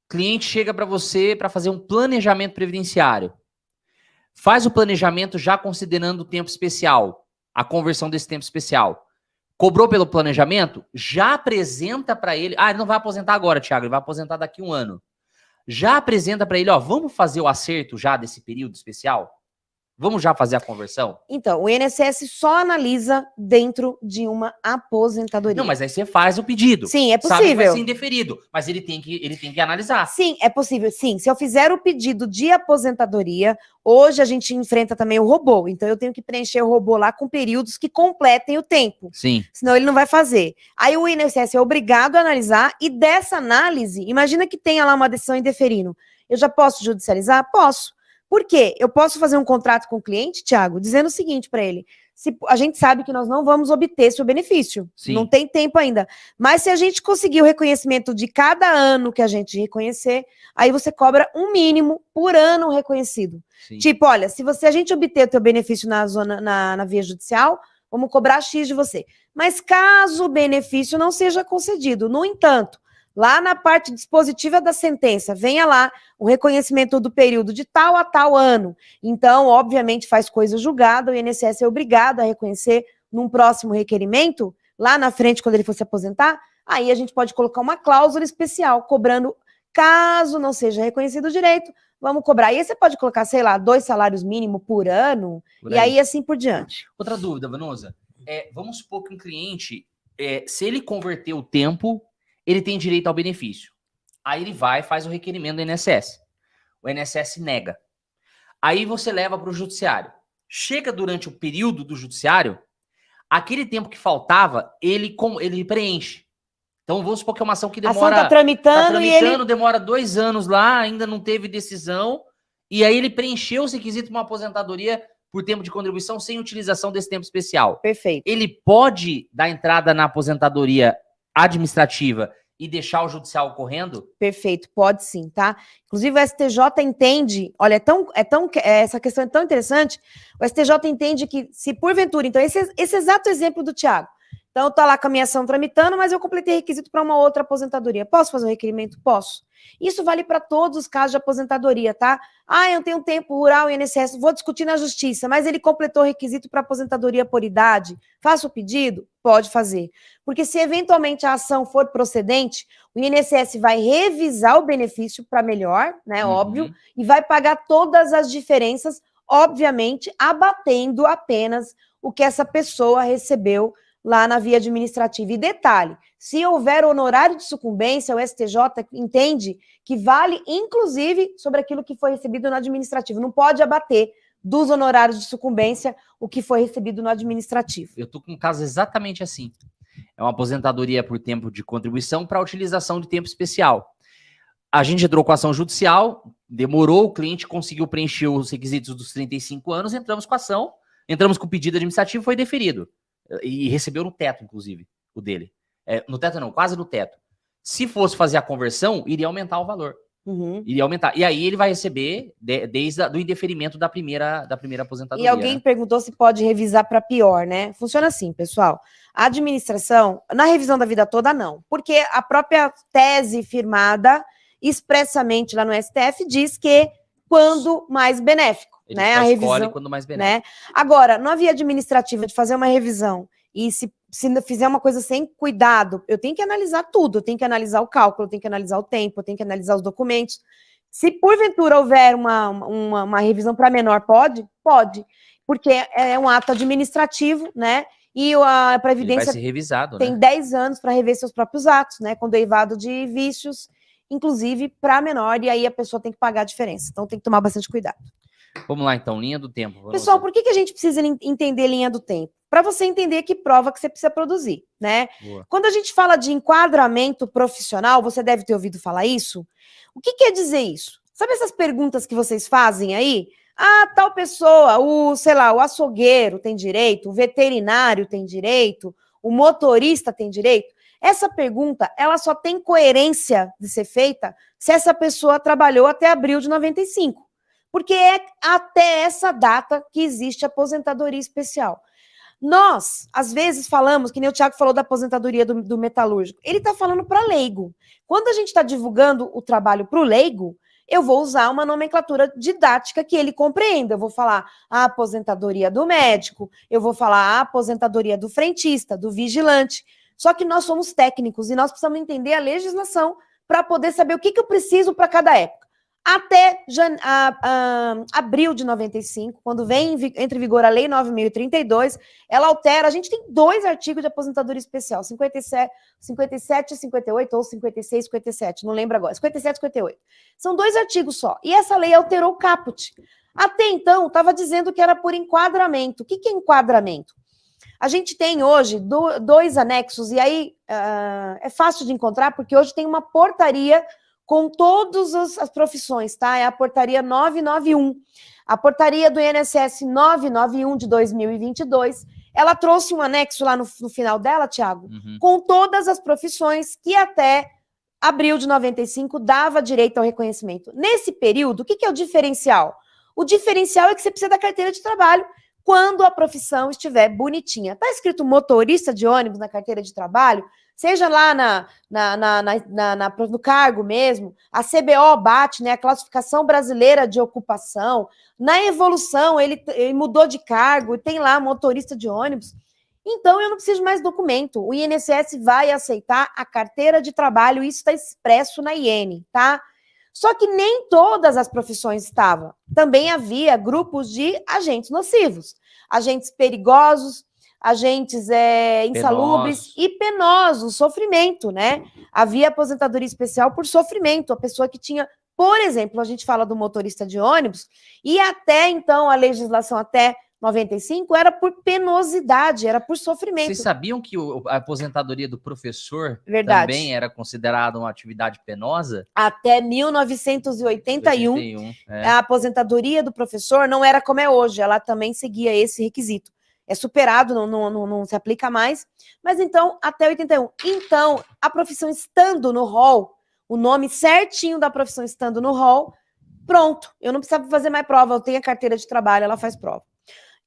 Cliente chega para você para fazer um planejamento previdenciário. Faz o planejamento já considerando o tempo especial, a conversão desse tempo especial. Cobrou pelo planejamento? Já apresenta para ele. Ele não vai aposentar agora, Thiago, ele vai aposentar daqui 1 ano. Já apresenta para ele, vamos fazer o acerto já desse período especial? Vamos já fazer a conversão? Então, o INSS só analisa dentro de uma aposentadoria. Não, mas aí você faz o pedido. Sim, é possível. Sabe que vai ser indeferido, mas ele tem que analisar. Sim, é possível. Sim, se eu fizer o pedido de aposentadoria, hoje a gente enfrenta também o robô. Então, eu tenho que preencher o robô lá com períodos que completem o tempo. Sim. Senão ele não vai fazer. Aí o INSS é obrigado a analisar e dessa análise, imagina que tenha lá uma decisão indeferindo. Eu já posso judicializar? Posso. Por quê? Eu posso fazer um contrato com o cliente, Thiago, dizendo o seguinte para ele: a gente sabe que nós não vamos obter seu benefício, Sim. Não tem tempo ainda, mas se a gente conseguir o reconhecimento de cada ano que a gente reconhecer, aí você cobra um mínimo por ano reconhecido. Sim. Tipo, olha, se a gente obter o teu benefício na via judicial, vamos cobrar X de você. Mas caso o benefício não seja concedido, no entanto, lá na parte dispositiva da sentença, venha lá o reconhecimento do período de tal a tal ano. Então, obviamente, faz coisa julgada, o INSS é obrigado a reconhecer num próximo requerimento, lá na frente, quando ele for se aposentar, aí a gente pode colocar uma cláusula especial, cobrando, caso não seja reconhecido o direito, vamos cobrar. E aí você pode colocar, sei lá, 2 salários mínimos por ano, e aí assim por diante. Outra dúvida, Vanusa, vamos supor que um cliente, se ele converter o tempo, ele tem direito ao benefício. Aí ele vai e faz o requerimento do INSS. O INSS nega. Aí você leva para o judiciário. Chega durante o período do judiciário, aquele tempo que faltava, ele preenche. Então vamos supor que é uma ação que demora... A ação está tramitando e ele... demora 2 anos lá, ainda não teve decisão, e aí ele preencheu os requisitos de uma aposentadoria por tempo de contribuição sem utilização desse tempo especial. Perfeito. Ele pode dar entrada na aposentadoria administrativa e deixar o judicial correndo? Perfeito, pode sim, tá? Inclusive o STJ entende, olha, essa questão é tão interessante, o STJ entende que se porventura, então esse exato exemplo do Thiago, então tá lá com a minha ação tramitando, mas eu completei requisito para uma outra aposentadoria, posso fazer um requerimento? Posso. Isso vale para todos os casos de aposentadoria, tá? Ah, eu tenho um tempo rural, INSS, vou discutir na justiça, mas ele completou o requisito para aposentadoria por idade, faço o pedido? Pode fazer. Porque se eventualmente a ação for procedente, o INSS vai revisar o benefício para melhor, né, óbvio, e vai pagar todas as diferenças, obviamente, abatendo apenas o que essa pessoa recebeu lá na via administrativa. E detalhe, se houver honorário de sucumbência, o STJ entende que vale, inclusive, sobre aquilo que foi recebido no administrativo. Não pode abater dos honorários de sucumbência o que foi recebido no administrativo. Eu tô com um caso exatamente assim. É uma aposentadoria por tempo de contribuição para utilização de tempo especial. A gente entrou com a ação judicial, demorou, o cliente conseguiu preencher os requisitos dos 35 anos, entramos com a ação, entramos com o pedido administrativo, foi deferido. E recebeu no teto, inclusive, o dele. No teto não, quase no teto. Se fosse fazer a conversão, iria aumentar o valor. Iria aumentar. E aí ele vai receber desde o indeferimento da primeira aposentadoria. E alguém perguntou se pode revisar para pior, né? Funciona assim, pessoal. A administração, na revisão da vida toda, não. Porque a própria tese firmada expressamente lá no STF diz que quando mais benéfico. Ele né? só A escolhe revisão, quando mais benéfico. né? Agora, na via administrativa de fazer uma revisão e se fizer uma coisa sem cuidado, eu tenho que analisar tudo, eu tenho que analisar o cálculo, eu tenho que analisar o tempo, eu tenho que analisar os documentos. Se porventura houver uma revisão para menor, pode? Pode, porque é um ato administrativo, né? E a Previdência Ele vai ser revisado, tem né? 10 anos para rever seus próprios atos, né? Com derivado de vícios, inclusive para menor, e aí a pessoa tem que pagar a diferença. Então tem que tomar bastante cuidado. Vamos lá, então, linha do tempo. Pessoal, por que a gente precisa entender linha do tempo? Para você entender que prova que você precisa produzir, né? Boa. Quando a gente fala de enquadramento profissional, você deve ter ouvido falar isso. O que quer dizer isso? Sabe essas perguntas que vocês fazem aí? Ah, tal pessoa, o açougueiro tem direito, o veterinário tem direito, o motorista tem direito? Essa pergunta, ela só tem coerência de ser feita se essa pessoa trabalhou até abril de 95. Porque é até essa data que existe a aposentadoria especial. Nós, às vezes, falamos, que nem o Thiago falou da aposentadoria do metalúrgico, ele está falando para leigo. Quando a gente está divulgando o trabalho para o leigo, eu vou usar uma nomenclatura didática que ele compreenda. Eu vou falar a aposentadoria do médico, eu vou falar a aposentadoria do frentista, do vigilante. Só que nós somos técnicos e nós precisamos entender a legislação para poder saber o que eu preciso para cada época. Até abril de 95, quando entra em vigor a Lei 9.032, ela altera, a gente tem 2 artigos de aposentadoria especial, 57 e 58, ou 56 e 57, não lembro agora, 57 e 58. São 2 artigos só, e essa lei alterou o caput. Até então, estava dizendo que era por enquadramento. O que é enquadramento? A gente tem hoje 2 anexos, e aí é fácil de encontrar, porque hoje tem uma portaria com todas as profissões, tá? É a portaria 991. A portaria do INSS 991 de 2022, ela trouxe um anexo lá no final dela, Thiago, com todas as profissões que até abril de 95 dava direito ao reconhecimento. Nesse período, o que é o diferencial? O diferencial é que você precisa da carteira de trabalho quando a profissão estiver bonitinha. Está escrito motorista de ônibus na carteira de trabalho, seja lá no cargo mesmo, a CBO bate, né, a Classificação Brasileira de Ocupação, na evolução ele mudou de cargo, tem lá motorista de ônibus, então eu não preciso mais documento, o INSS vai aceitar a carteira de trabalho, isso está expresso na IN, tá? Só que nem todas as profissões estavam, também havia grupos de agentes nocivos, agentes perigosos, agentes insalubres e penosos, sofrimento, né? Havia aposentadoria especial por sofrimento, a pessoa que tinha, por exemplo, a gente fala do motorista de ônibus, e até então a legislação até 95, era por penosidade, era por sofrimento. Vocês sabiam que a aposentadoria do professor Verdade. também era considerada uma atividade penosa? Até 1981, 81, a aposentadoria do professor não era como é hoje, ela também seguia esse requisito. É superado, não se aplica mais, mas então, até 81. Então, a profissão estando no rol, o nome certinho da profissão estando no rol, pronto, eu não precisava fazer mais prova, eu tenho a carteira de trabalho, ela faz prova.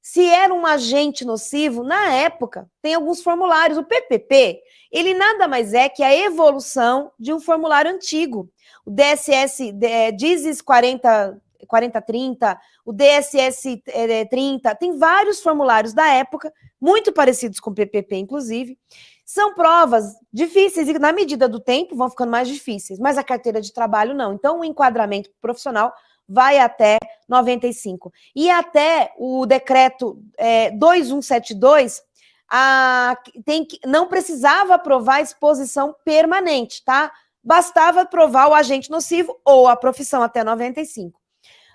Se era um agente nocivo, na época, tem alguns formulários. O PPP, ele nada mais é que a evolução de um formulário antigo. O DSS, DISES 4030, o DSS 30, tem vários formulários da época, muito parecidos com o PPP, inclusive. São provas difíceis e, na medida do tempo, vão ficando mais difíceis, mas a carteira de trabalho não. Então, o enquadramento profissional vai até 95. E até o decreto 2172, não precisava aprovar a exposição permanente, tá? Bastava aprovar o agente nocivo ou a profissão até 95.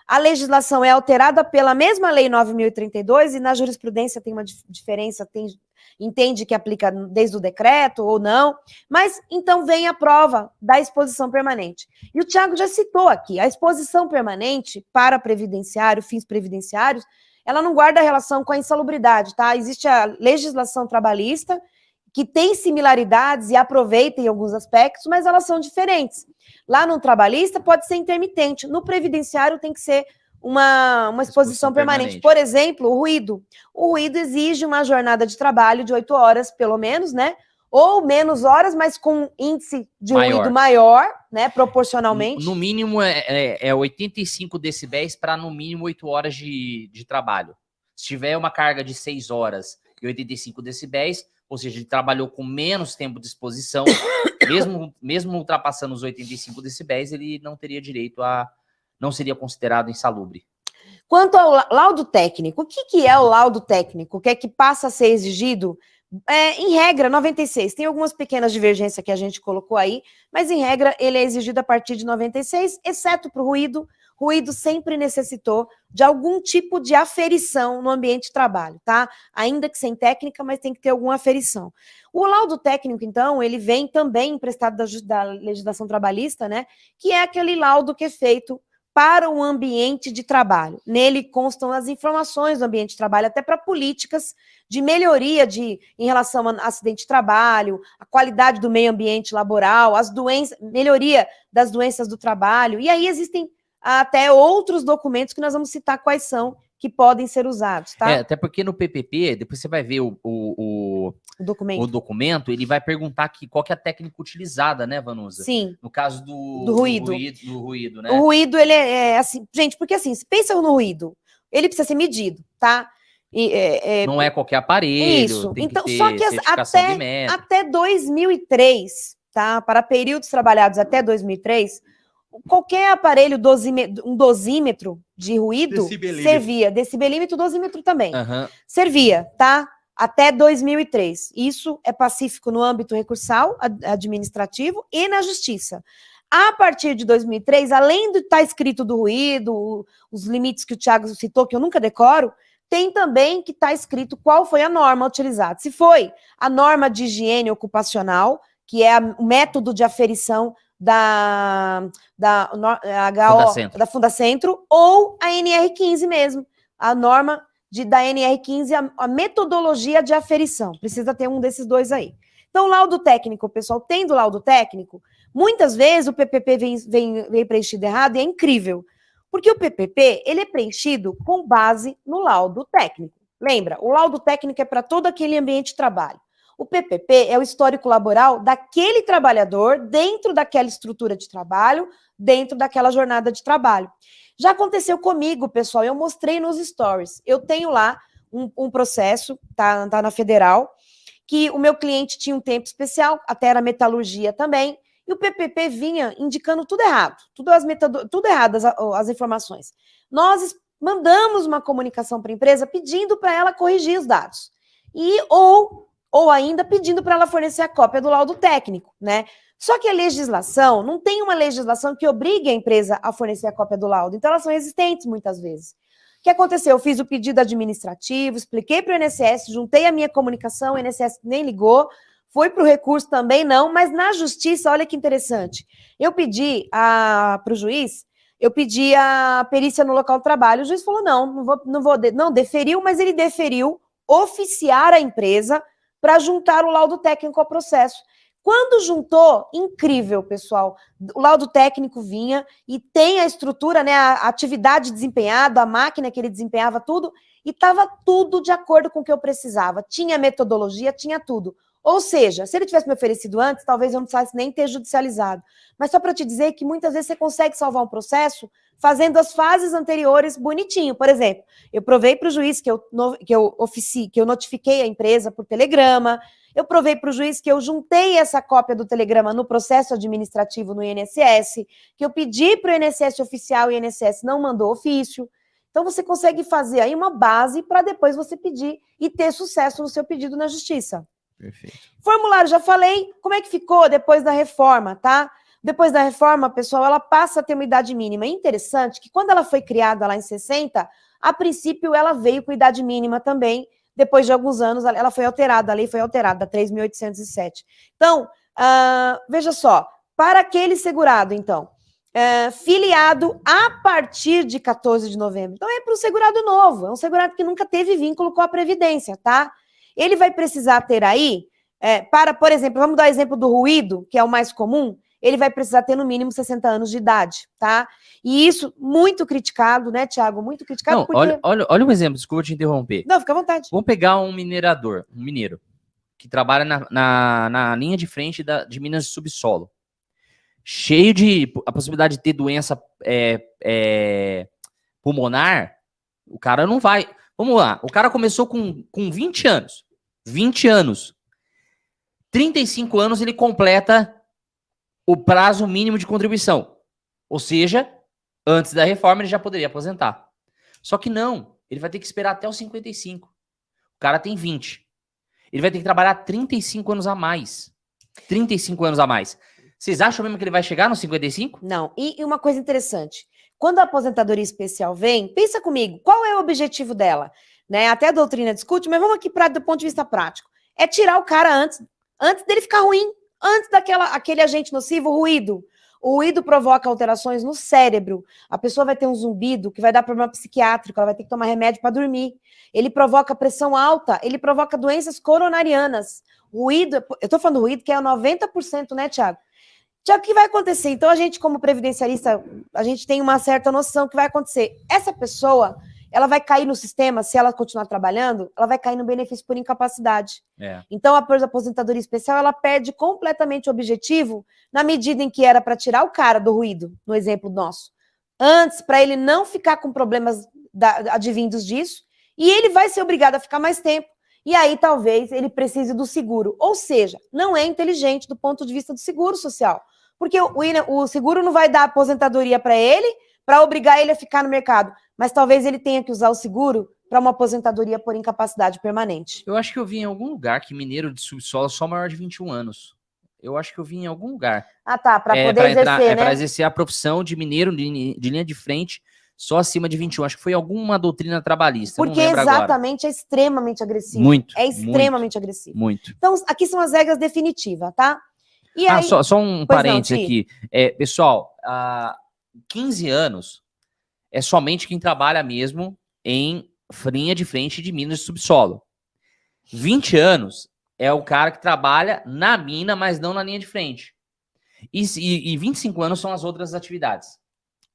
A legislação é alterada pela mesma Lei 9.032 e na jurisprudência tem uma diferença, entende que aplica desde o decreto ou não, mas então vem a prova da exposição permanente. E o Thiago já citou aqui, a exposição permanente para previdenciário, fins previdenciários, ela não guarda relação com a insalubridade, tá? Existe a legislação trabalhista, que tem similaridades e aproveita em alguns aspectos, mas elas são diferentes. Lá no trabalhista pode ser intermitente, no previdenciário tem que ser uma exposição permanente. Por exemplo, o ruído. O ruído exige uma jornada de trabalho de 8 horas, pelo menos, né? Ou menos horas, mas com índice de ruído maior, né? Proporcionalmente. No mínimo é 85 decibéis para no mínimo 8 horas de trabalho. Se tiver uma carga de 6 horas e 85 decibéis, ou seja, ele trabalhou com menos tempo de exposição, mesmo ultrapassando os 85 decibéis, ele não teria direito não seria considerado insalubre. Quanto ao laudo técnico, o que é o laudo técnico? O que é que passa a ser exigido? Em regra, 96, tem algumas pequenas divergências que a gente colocou aí, mas em regra ele é exigido a partir de 96, exceto para o ruído. Ruído sempre necessitou de algum tipo de aferição no ambiente de trabalho, tá? Ainda que sem técnica, mas tem que ter alguma aferição. O laudo técnico, então, ele vem também emprestado da legislação trabalhista, né? Que é aquele laudo que é feito para o ambiente de trabalho. Nele constam as informações do ambiente de trabalho, até para políticas de melhoria em relação a acidente de trabalho, a qualidade do meio ambiente laboral, as doenças, melhoria das doenças do trabalho. E aí existem até outros documentos que nós vamos citar quais são que podem ser usados, tá? Até porque no PPP, depois você vai ver o documento, ele vai perguntar qual que é a técnica utilizada, né, Vanusa? Sim. No caso do ruído, né? O ruído, ele é assim, gente, porque assim, se pensa no ruído, ele precisa ser medido, tá? Não é qualquer aparelho, isso. tem então, que ter só que certificação de metro. até 2003, tá? Para períodos trabalhados até 2003, qualquer aparelho, um dosímetro de ruído servia. Decibelímetro, dosímetro também. Servia, tá? Até 2003. Isso é pacífico no âmbito recursal, administrativo e na justiça. A partir de 2003, além de estar escrito do ruído, os limites que o Thiago citou, que eu nunca decoro, tem também que estar escrito qual foi a norma utilizada. Se foi a norma de higiene ocupacional, que é o método de aferição da Fundacentro, ou a NR15 mesmo, a norma da NR15, a metodologia de aferição. Precisa ter um desses dois aí. Então, laudo técnico, pessoal, tendo laudo técnico, muitas vezes o PPP vem preenchido errado e é incrível, porque o PPP ele é preenchido com base no laudo técnico. Lembra, o laudo técnico é para todo aquele ambiente de trabalho. O PPP é o histórico laboral daquele trabalhador dentro daquela estrutura de trabalho, dentro daquela jornada de trabalho. Já aconteceu comigo, pessoal, eu mostrei nos stories. Eu tenho lá um processo, tá na Federal, que o meu cliente tinha um tempo especial, até era metalurgia também, e o PPP vinha indicando tudo errado, tudo errado as informações. Nós mandamos uma comunicação para a empresa pedindo para ela corrigir os dados. Ou ainda pedindo para ela fornecer a cópia do laudo técnico, né? Só que a legislação, não tem uma legislação que obrigue a empresa a fornecer a cópia do laudo, então elas são resistentes muitas vezes. que aconteceu? Eu fiz o pedido administrativo, expliquei para o INSS, juntei a minha comunicação, o INSS nem ligou, foi para o recurso também não, mas na justiça, olha que interessante, eu pedi para o juiz, eu pedi a perícia no local de trabalho, o juiz falou não deferiu, mas ele deferiu oficiar a empresa para juntar o laudo técnico ao processo. Quando juntou, incrível, pessoal, o laudo técnico vinha e tem a estrutura, né, a atividade desempenhada, a máquina que ele desempenhava, tudo, e estava tudo de acordo com o que eu precisava. Tinha metodologia, tinha tudo. Ou seja, se ele tivesse me oferecido antes, talvez eu não precisasse nem ter judicializado. Mas só para te dizer que muitas vezes você consegue salvar um processo fazendo as fases anteriores bonitinho. Por exemplo, eu provei para o juiz que eu notifiquei a empresa por telegrama, eu provei para o juiz que eu juntei essa cópia do telegrama no processo administrativo no INSS, que eu pedi para o INSS oficial e o INSS não mandou ofício. Então, você consegue fazer aí uma base para depois você pedir e ter sucesso no seu pedido na justiça. Perfeito. Formulário, já falei. Como é que ficou depois da reforma, tá? Depois da reforma, pessoal, ela passa a ter uma idade mínima. É interessante que quando ela foi criada lá em 60, a princípio ela veio com idade mínima também. Depois de alguns anos, ela foi alterada, a lei foi alterada, 3.807. Então, veja só, para aquele segurado, então, filiado a partir de 14 de novembro. Então, é para o segurado novo, é um segurado que nunca teve vínculo com a Previdência, tá? Ele vai precisar ter aí, por exemplo, vamos dar o exemplo do ruído, que é o mais comum, ele vai precisar ter no mínimo 60 anos de idade, tá? E isso muito criticado, né, Thiago? Muito criticado. Não, porque... olha um exemplo, desculpa te interromper. Não, fica à vontade. Vamos pegar um minerador, um mineiro, que trabalha na linha de frente de minas de subsolo. Cheio de a possibilidade de ter doença pulmonar, o cara não vai. Vamos lá, o cara começou com 20 anos. 20 anos. 35 anos ele completa o prazo mínimo de contribuição. Ou seja, antes da reforma ele já poderia aposentar. Só que não, ele vai ter que esperar até os 55. O cara tem 20. Ele vai ter que trabalhar 35 anos a mais. 35 anos a mais. Vocês acham mesmo que ele vai chegar nos 55? Não. E uma coisa interessante. Quando a aposentadoria especial vem, pensa comigo, qual é o objetivo dela? Né? Até a doutrina discute, mas vamos aqui do ponto de vista prático. É tirar o cara antes dele ficar ruim, antes daquele agente nocivo, o ruído. O ruído provoca alterações no cérebro. A pessoa vai ter um zumbido que vai dar problema psiquiátrico, ela vai ter que tomar remédio para dormir. Ele provoca pressão alta, ele provoca doenças coronarianas. Ruído, eu estou falando do ruído, que é 90%, né, Thiago? Tiago, o que vai acontecer? Então, a gente, como previdenciarista, a gente tem uma certa noção do que vai acontecer. Essa pessoa, ela vai cair no sistema, se ela continuar trabalhando, ela vai cair no benefício por incapacidade. Então, a aposentadoria especial, ela perde completamente o objetivo na medida em que era para tirar o cara do ruído, no exemplo nosso. Antes, para ele não ficar com problemas advindos disso, e ele vai ser obrigado a ficar mais tempo. E aí, talvez, ele precise do seguro. Ou seja, não é inteligente do ponto de vista do seguro social. Porque o seguro não vai dar aposentadoria para ele, para obrigar ele a ficar no mercado. Mas talvez ele tenha que usar o seguro para uma aposentadoria por incapacidade permanente. Eu acho que eu vi em algum lugar que mineiro de subsolo é só maior de 21 anos. Eu acho que eu vi em algum lugar. Ah, tá, para poder exercer, né? Para exercer a profissão de mineiro de linha de frente só acima de 21. Acho que foi alguma doutrina trabalhista. Porque exatamente agora. É extremamente agressivo. Muito. É extremamente agressivo. Muito. Então, aqui são as regras definitivas, tá? E aí... Só um parênteses aqui. Pessoal, 15 anos é somente quem trabalha mesmo em linha de frente de minas de subsolo. 20 anos é o cara que trabalha na mina, mas não na linha de frente. E 25 anos são as outras atividades.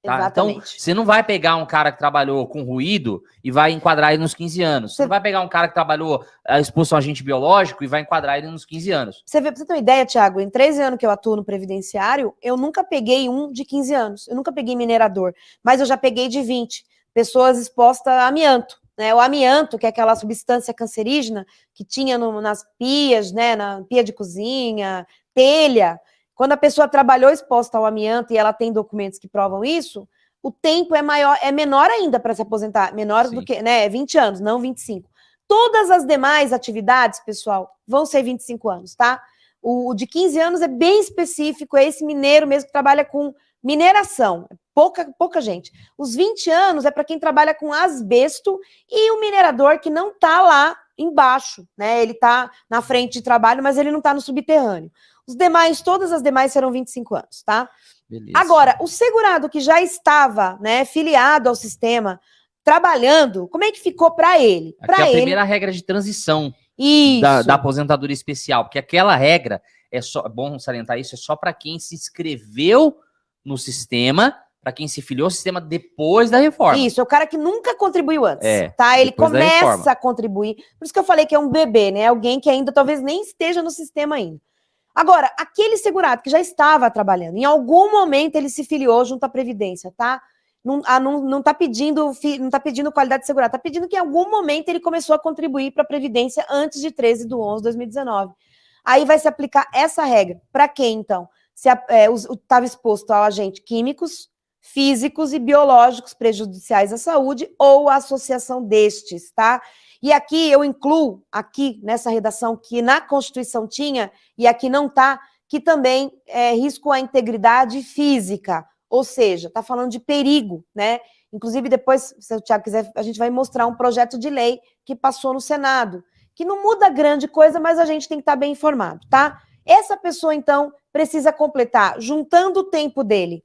Tá? Exatamente. Então, você não vai pegar um cara que trabalhou com ruído e vai enquadrar ele nos 15 anos. Você não vai pegar um cara que trabalhou exposto a um agente biológico e vai enquadrar ele nos 15 anos. Pra você ter uma ideia, Thiago, em 13 anos que eu atuo no previdenciário, eu nunca peguei um de 15 anos. Eu nunca peguei minerador, mas eu já peguei de 20. Pessoas expostas a amianto. Né? O amianto, que é aquela substância cancerígena que tinha nas pias, né? Na pia de cozinha, telha. Quando a pessoa trabalhou exposta ao amianto e ela tem documentos que provam isso, o tempo é menor ainda para se aposentar, menor Sim. do que, né, 20 anos, não 25. Todas as demais atividades, pessoal, vão ser 25 anos, tá? O de 15 anos é bem específico, é esse mineiro mesmo que trabalha com Mineração, pouca gente. Os 20 anos é para quem trabalha com asbesto e o minerador que não está lá embaixo, né? Ele está na frente de trabalho, mas ele não está no subterrâneo. Os demais, todas as demais serão 25 anos, tá? Beleza. Agora, o segurado que já estava, né, filiado ao sistema, trabalhando, como é que ficou para ele? Aqui é a primeira regra de transição da aposentadoria especial, porque aquela regra, é bom salientar isso, é só para quem se inscreveu no sistema, para quem se filiou ao sistema depois da reforma. Isso, é o cara que nunca contribuiu antes, tá? Ele começa a contribuir, por isso que eu falei que é um bebê, né? Alguém que ainda talvez nem esteja no sistema ainda. Agora, aquele segurado que já estava trabalhando, em algum momento ele se filiou junto à Previdência, tá? Não tá pedindo qualidade de segurado, tá pedindo que em algum momento ele começou a contribuir para a Previdência antes de 13/11/2019. Aí vai se aplicar essa regra. Para quem, então? Se estava exposto ao agente químicos, físicos e biológicos prejudiciais à saúde ou à associação destes, tá? E aqui eu incluo, aqui nessa redação que na Constituição tinha, e aqui não tá, que também é risco à integridade física, ou seja, tá falando de perigo, né? Inclusive depois, se o Thiago quiser, a gente vai mostrar um projeto de lei que passou no Senado, que não muda grande coisa, mas a gente tem que estar bem informado, tá? Essa pessoa, então, precisa completar, juntando o tempo dele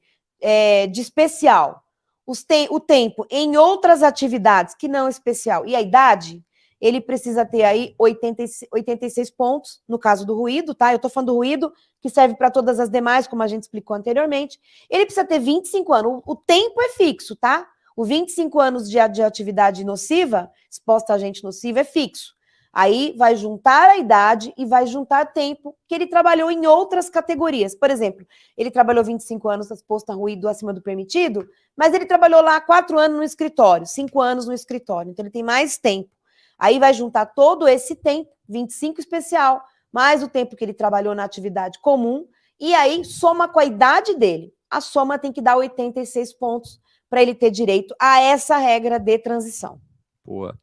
de especial, o tempo em outras atividades que não especial e a idade, ele precisa ter aí 86 pontos, no caso do ruído, tá? Eu tô falando do ruído, que serve para todas as demais, como a gente explicou anteriormente. Ele precisa ter 25 anos. O tempo é fixo, tá? O 25 anos de atividade nociva, exposta a agente nocivo, é fixo. Aí vai juntar a idade e vai juntar tempo que ele trabalhou em outras categorias. Por exemplo, ele trabalhou 25 anos exposto a ruído acima do permitido, mas ele trabalhou lá 4 anos no escritório, 5 anos no escritório, então ele tem mais tempo. Aí vai juntar todo esse tempo, 25 especial, mais o tempo que ele trabalhou na atividade comum, e aí soma com a idade dele. A soma tem que dar 86 pontos para ele ter direito a essa regra de transição. Boa.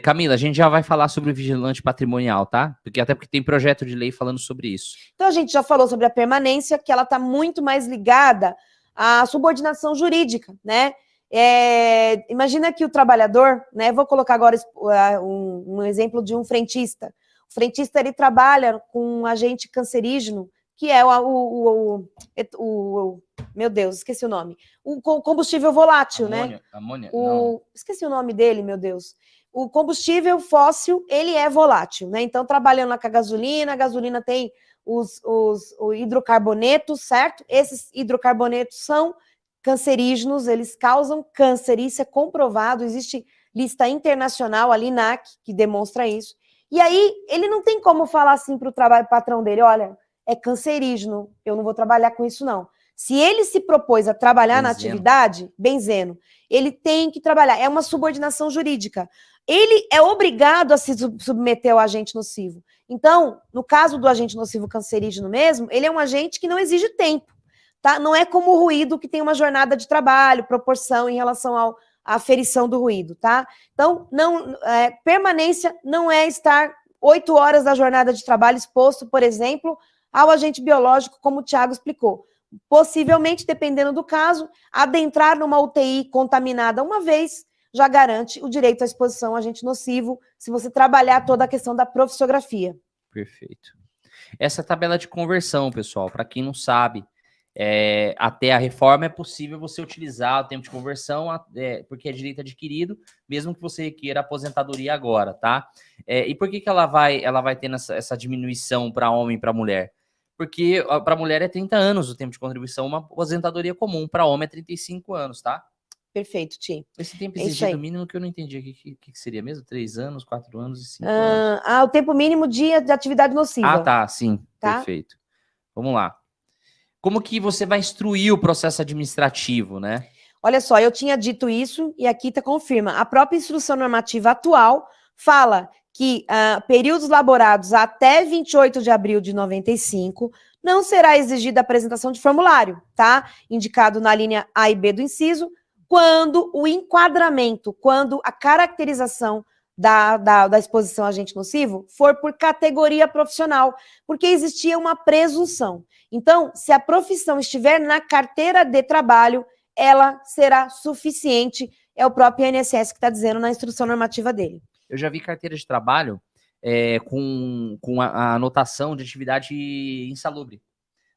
Camila, a gente já vai falar sobre o vigilante patrimonial, tá? Até porque tem projeto de lei falando sobre isso. Então a gente já falou sobre a permanência, que ela está muito mais ligada à subordinação jurídica, né? Imagina que o trabalhador, né? Vou colocar agora um exemplo de um frentista. O frentista, ele trabalha com um agente cancerígeno, que é meu Deus, esqueci o nome. O combustível volátil, amônia, né? Amônia? Esqueci o nome dele, meu Deus. O combustível fóssil, ele é volátil, né? Então, trabalhando lá com a gasolina tem os hidrocarbonetos, certo? Esses hidrocarbonetos são cancerígenos, eles causam câncer, isso é comprovado, existe lista internacional, a LINAC, que demonstra isso. E aí, ele não tem como falar assim para o patrão dele, olha, é cancerígeno, eu não vou trabalhar com isso, não. Se ele se propôs a trabalhar na atividade, benzeno, ele tem que trabalhar, é uma subordinação jurídica. Ele é obrigado a se submeter ao agente nocivo. Então, no caso do agente nocivo cancerígeno mesmo, ele é um agente que não exige tempo, tá? Não é como o ruído, que tem uma jornada de trabalho, proporção em relação à aferição do ruído, tá? Então, permanência não é estar 8 horas da jornada de trabalho exposto, por exemplo, ao agente biológico, como o Thiago explicou. Possivelmente, dependendo do caso, adentrar numa UTI contaminada uma vez já garante o direito à exposição a agente nocivo, se você trabalhar toda a questão da profissiografia. Perfeito. Essa tabela de conversão, pessoal, para quem não sabe, até a reforma é possível você utilizar o tempo de conversão, porque é direito adquirido, mesmo que você requeira aposentadoria agora, tá? E por que ela vai tendo essa diminuição para homem e para mulher? Porque para mulher é 30 anos o tempo de contribuição, uma aposentadoria comum, para homem é 35 anos, tá? Perfeito, Ti. Esse tempo exigido mínimo que eu não entendi, o que seria mesmo? 3 anos, 4 anos e 5 anos? O tempo mínimo de atividade nociva. Ah, tá, sim, tá? Perfeito. Vamos lá. Como que você vai instruir o processo administrativo, né? Olha só, eu tinha dito isso e aqui confirma. A própria instrução normativa atual fala que períodos laborados até 28 de abril de 95 não será exigida a apresentação de formulário, tá? Indicado na linha A e B do inciso, quando o enquadramento, quando a caracterização da exposição a agente nocivo for por categoria profissional, porque existia uma presunção. Então, se a profissão estiver na carteira de trabalho, ela será suficiente, é o próprio INSS que está dizendo na instrução normativa dele. Eu já vi carteira de trabalho com a anotação de atividade insalubre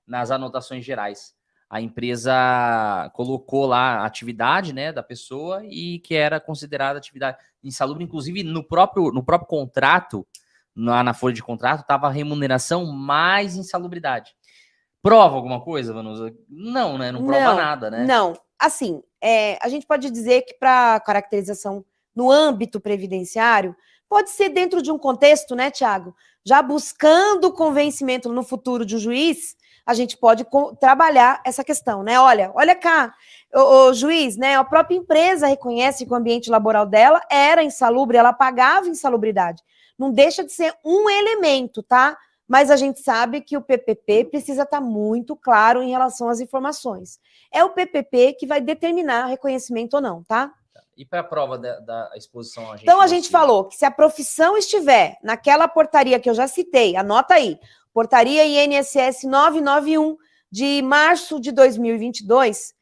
nas anotações gerais. A empresa colocou lá a atividade, né, da pessoa e que era considerada atividade insalubre. Inclusive, no próprio contrato, na folha de contrato, estava a remuneração mais insalubridade. Prova alguma coisa, Vanusa? Não, né? Não prova nada, né? Não. Assim, a gente pode dizer que para caracterização no âmbito previdenciário, pode ser dentro de um contexto, né, Tiago? Já buscando convencimento no futuro de um juiz, a gente pode trabalhar essa questão, né? Olha cá, o juiz, né? A própria empresa reconhece que o ambiente laboral dela era insalubre, ela pagava insalubridade. Não deixa de ser um elemento, tá? Mas a gente sabe que o PPP precisa estar muito claro em relação às informações. É o PPP que vai determinar reconhecimento ou não, tá? E para a prova da exposição a agente Então, a gente falou que se a profissão estiver naquela portaria que eu já citei, anota aí, portaria INSS 991 de março de 2022,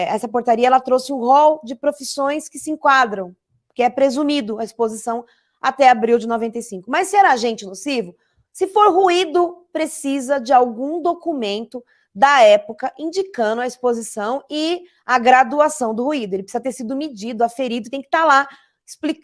essa portaria ela trouxe um rol de profissões que se enquadram, que é presumido a exposição até abril de 95. Mas se era agente nocivo, se for ruído, precisa de algum documento da época indicando a exposição e a graduação do ruído. Ele precisa ter sido medido, aferido, tem que estar lá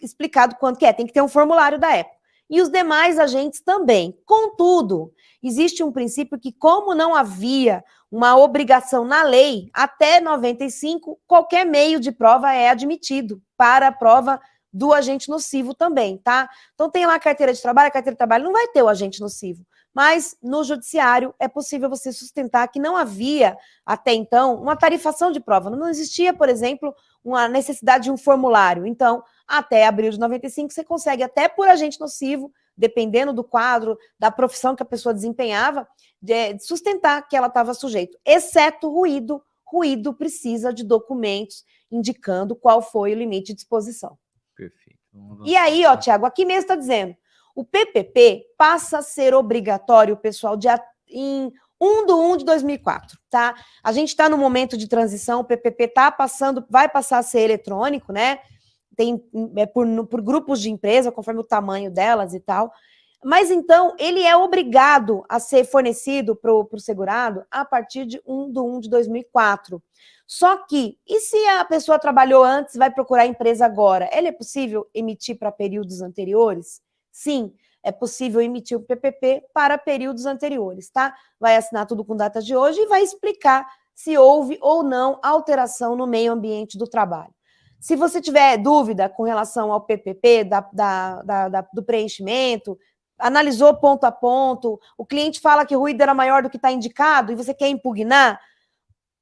explicado quanto que é, tem que ter um formulário da época. E os demais agentes também. Contudo, existe um princípio que, como não havia uma obrigação na lei, até 95, qualquer meio de prova é admitido para a prova do agente nocivo também, tá? Então tem lá a carteira de trabalho não vai ter o agente nocivo, mas no judiciário é possível você sustentar que não havia, até então, uma tarifação de prova. Não existia, por exemplo, uma necessidade de um formulário. Então, até abril de 95, você consegue, até por agente nocivo, dependendo do quadro, da profissão que a pessoa desempenhava, sustentar que ela estava sujeito, exceto ruído. Ruído precisa de documentos indicando qual foi o limite de exposição. Perfeito. E aí, ó, Tiago, aqui mesmo está dizendo, o PPP passa a ser obrigatório, pessoal, em 1/1 de 2004, tá? A gente está no momento de transição, o PPP vai passar a ser eletrônico, né? Tem por grupos de empresa, conforme o tamanho delas e tal. Mas, então, ele é obrigado a ser fornecido para o segurado a partir de 1/1 de 2004. Só que, e se a pessoa trabalhou antes e vai procurar empresa agora? Ele é possível emitir para períodos anteriores? Sim, é possível emitir o PPP para períodos anteriores, tá? Vai assinar tudo com data de hoje e vai explicar se houve ou não alteração no meio ambiente do trabalho. Se você tiver dúvida com relação ao PPP, do preenchimento, analisou ponto a ponto, o cliente fala que o ruído era maior do que está indicado e você quer impugnar,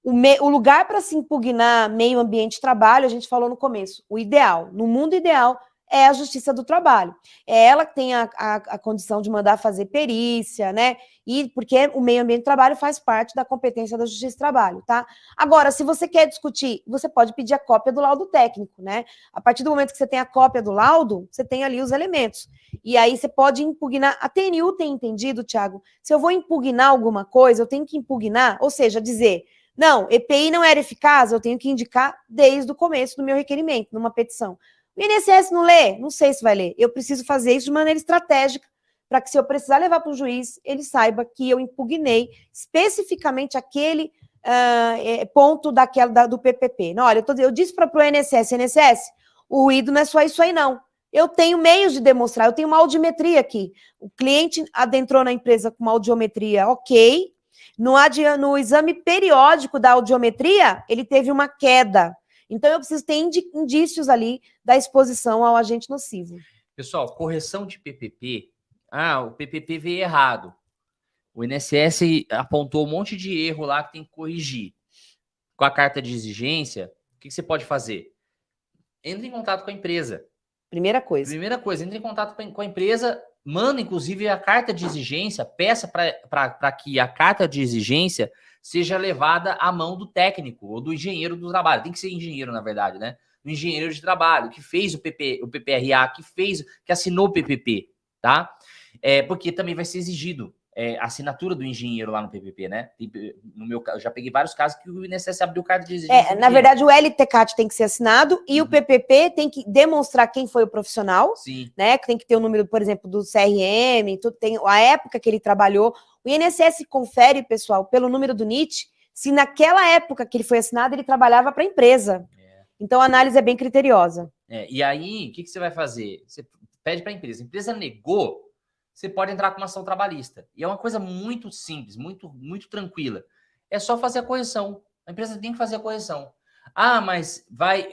o lugar para se impugnar meio ambiente de trabalho, a gente falou no começo, o ideal, no mundo ideal, é a Justiça do Trabalho. É ela que tem a condição de mandar fazer perícia, né? E porque o meio ambiente de trabalho faz parte da competência da Justiça do Trabalho, tá? Agora, se você quer discutir, você pode pedir a cópia do laudo técnico, né? A partir do momento que você tem a cópia do laudo, você tem ali os elementos. E aí você pode impugnar. A TNU tem entendido, Tiago, se eu vou impugnar alguma coisa, eu tenho que impugnar, ou seja, dizer, não, EPI não era eficaz, eu tenho que indicar desde o começo do meu requerimento, numa petição. O INSS não lê? Não sei se vai ler. Eu preciso fazer isso de maneira estratégica, para que se eu precisar levar para o juiz, ele saiba que eu impugnei especificamente aquele ponto do PPP. Não, olha, eu disse para o INSS, o ruído não é só isso aí, não. Eu tenho meios de demonstrar, eu tenho uma audiometria aqui. O cliente adentrou na empresa com uma audiometria ok, no exame periódico da audiometria, ele teve uma queda. Então, eu preciso ter indícios ali da exposição ao agente nocivo. Pessoal, correção de PPP. O PPP veio errado. O INSS apontou um monte de erro lá que tem que corrigir. Com a carta de exigência, o que você pode fazer? Entre em contato com a empresa. Primeira coisa, entre em contato com a empresa, manda, inclusive, a carta de exigência, peça para que a carta de exigência seja levada à mão do técnico ou do engenheiro do trabalho. Tem que ser engenheiro, na verdade, né? no engenheiro de trabalho, que fez o PPRA, que assinou o PPP, tá? Porque também vai ser exigido a assinatura do engenheiro lá no PPP, né? No meu caso, eu já peguei vários casos que o INSS abriu carta de exigência. Na verdade, o LTCAT tem que ser assinado e o PPP tem que demonstrar quem foi o profissional, Sim. né? Que tem que ter o número, por exemplo, do CRM, tudo tem a época que ele trabalhou. O INSS confere, pessoal, pelo número do NIT, se naquela época que ele foi assinado, ele trabalhava para a empresa. Então, a análise é bem criteriosa. E aí, o que você vai fazer? Você pede para a empresa negou, você pode entrar com uma ação trabalhista. E é uma coisa muito simples, muito, muito tranquila. É só fazer a correção. A empresa tem que fazer a correção. Ah, mas vai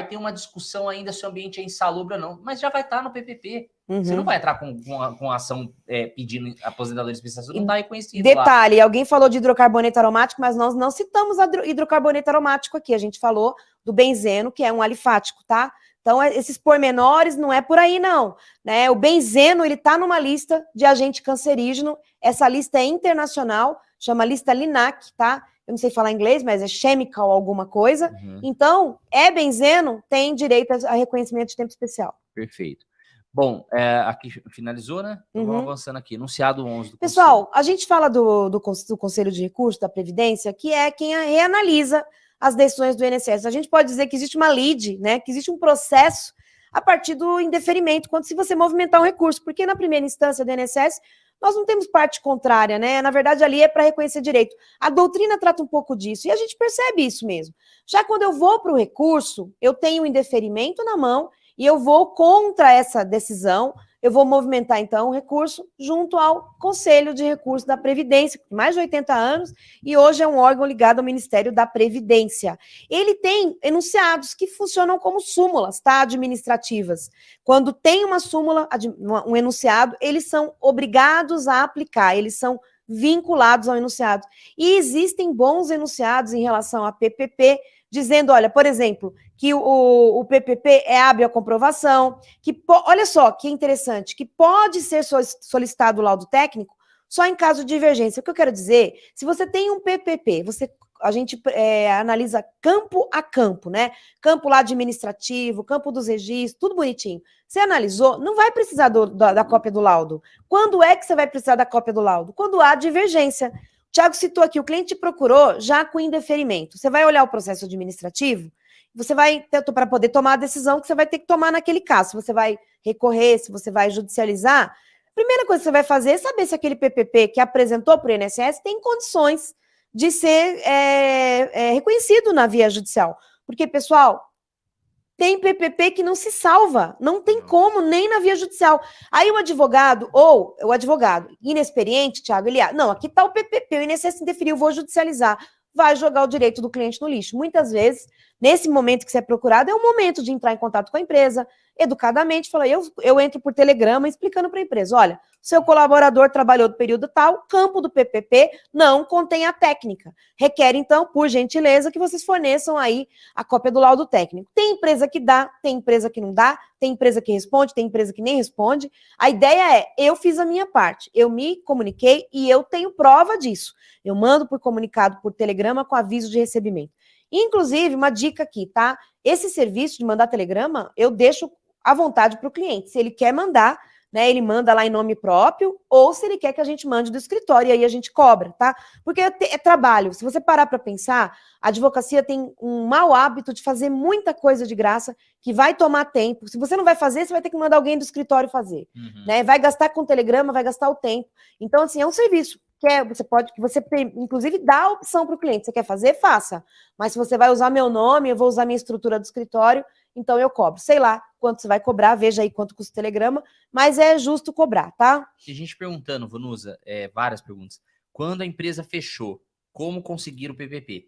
ter uma discussão ainda se o ambiente é insalubre ou não. Mas já vai estar no PPP. Você não vai entrar com ação pedindo aposentadoria especial, você não está reconhecido. Detalhe, lá. Alguém falou de hidrocarboneto aromático, mas nós não citamos hidrocarboneto aromático aqui. A gente falou do benzeno, que é um alifático, tá? Então, esses pormenores não é por aí, não. Né? O benzeno, ele está numa lista de agente cancerígeno. Essa lista é internacional, chama lista LINAC, tá? Eu não sei falar inglês, mas é chemical alguma coisa. Então, benzeno, tem direito a reconhecimento de tempo especial. Perfeito. Bom, aqui finalizou, né? Então vamos avançando aqui. Enunciado 11 do Pessoal, a gente fala do Conselho de Recursos da Previdência, que é quem reanalisa as decisões do INSS. A gente pode dizer que existe uma lide, né? Que existe um processo a partir do indeferimento, quando se você movimentar um recurso, porque na primeira instância do INSS, nós não temos parte contrária, né? Na verdade, ali é para reconhecer direito. A doutrina trata um pouco disso, e a gente percebe isso mesmo. Já quando eu vou para o recurso, eu tenho um indeferimento na mão, e eu vou contra essa decisão, eu vou movimentar, então, o recurso junto ao Conselho de Recursos da Previdência, que tem mais de 80 anos, e hoje é um órgão ligado ao Ministério da Previdência. Ele tem enunciados que funcionam como súmulas, tá? Administrativas. Quando tem uma súmula, um enunciado, eles são obrigados a aplicar, eles são vinculados ao enunciado. E existem bons enunciados em relação a PPP, dizendo, olha, por exemplo, que o PPP é hábil à comprovação, que, olha só, que interessante, que pode ser solicitado o laudo técnico só em caso de divergência. O que eu quero dizer, se você tem um PPP, a gente analisa campo a campo, né? Campo lá administrativo, campo dos registros, tudo bonitinho. Você analisou, não vai precisar da cópia do laudo. Quando é que você vai precisar da cópia do laudo? Quando há divergência. O Thiago citou aqui, o cliente procurou já com indeferimento. Você vai olhar o processo administrativo, você vai ter para poder tomar a decisão que você vai ter que tomar naquele caso. Se você vai recorrer, se você vai judicializar, a primeira coisa que você vai fazer é saber se aquele PPP que apresentou para o INSS tem condições de ser reconhecido na via judicial. Porque, pessoal, tem PPP que não se salva, não tem como, nem na via judicial. Aí o advogado inexperiente, Thiago, não, aqui está o PPP, o INSS indeferiu, vou judicializar. Vai jogar o direito do cliente no lixo. Muitas vezes, nesse momento que você é procurado, é o momento de entrar em contato com a empresa, educadamente, falar, eu entro por telegrama explicando para a empresa, olha, seu colaborador trabalhou do período tal, campo do PPP não contém a técnica. Requer, então, por gentileza, que vocês forneçam aí a cópia do laudo técnico. Tem empresa que dá, tem empresa que não dá, tem empresa que responde, tem empresa que nem responde. A ideia é, eu fiz a minha parte, eu me comuniquei e eu tenho prova disso. Eu mando por comunicado, por telegrama, com aviso de recebimento. Inclusive, uma dica aqui, tá? Esse serviço de mandar telegrama, eu deixo à vontade para o cliente. Se ele quer mandar, né, ele manda lá em nome próprio, ou se ele quer que a gente mande do escritório, e aí a gente cobra, tá? Porque é trabalho. Se você parar para pensar, a advocacia tem um mau hábito de fazer muita coisa de graça, que vai tomar tempo. Se você não vai fazer, você vai ter que mandar alguém do escritório fazer. Né? Vai gastar com telegrama, vai gastar o tempo. Então, assim, é um serviço que você inclusive dá a opção para o cliente. Você quer fazer? Faça. Mas se você vai usar meu nome, eu vou usar minha estrutura do escritório, então eu cobro. Sei lá quanto você vai cobrar, veja aí quanto custa o telegrama, mas é justo cobrar, tá? Tem gente perguntando, Vanusa, várias perguntas. Quando a empresa fechou, como conseguir o PPP?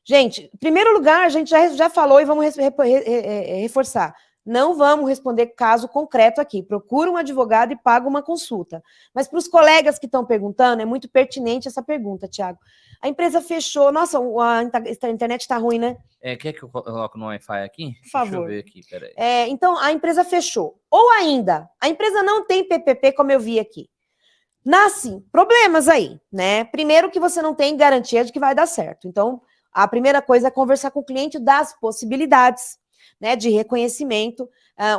Gente, em primeiro lugar, a gente já falou e vamos reforçar. Não vamos responder caso concreto aqui. Procura um advogado e paga uma consulta. Mas para os colegas que estão perguntando, é muito pertinente essa pergunta, Thiago. A empresa fechou. Nossa, a internet está ruim, né? Quer que eu coloque no Wi-Fi aqui? Por favor. Deixa eu ver aqui, peraí. Então, a empresa fechou. Ou ainda, a empresa não tem PPP, como eu vi aqui. Nascem problemas aí, né? Primeiro que você não tem garantia de que vai dar certo. Então, a primeira coisa é conversar com o cliente das possibilidades. né, de reconhecimento,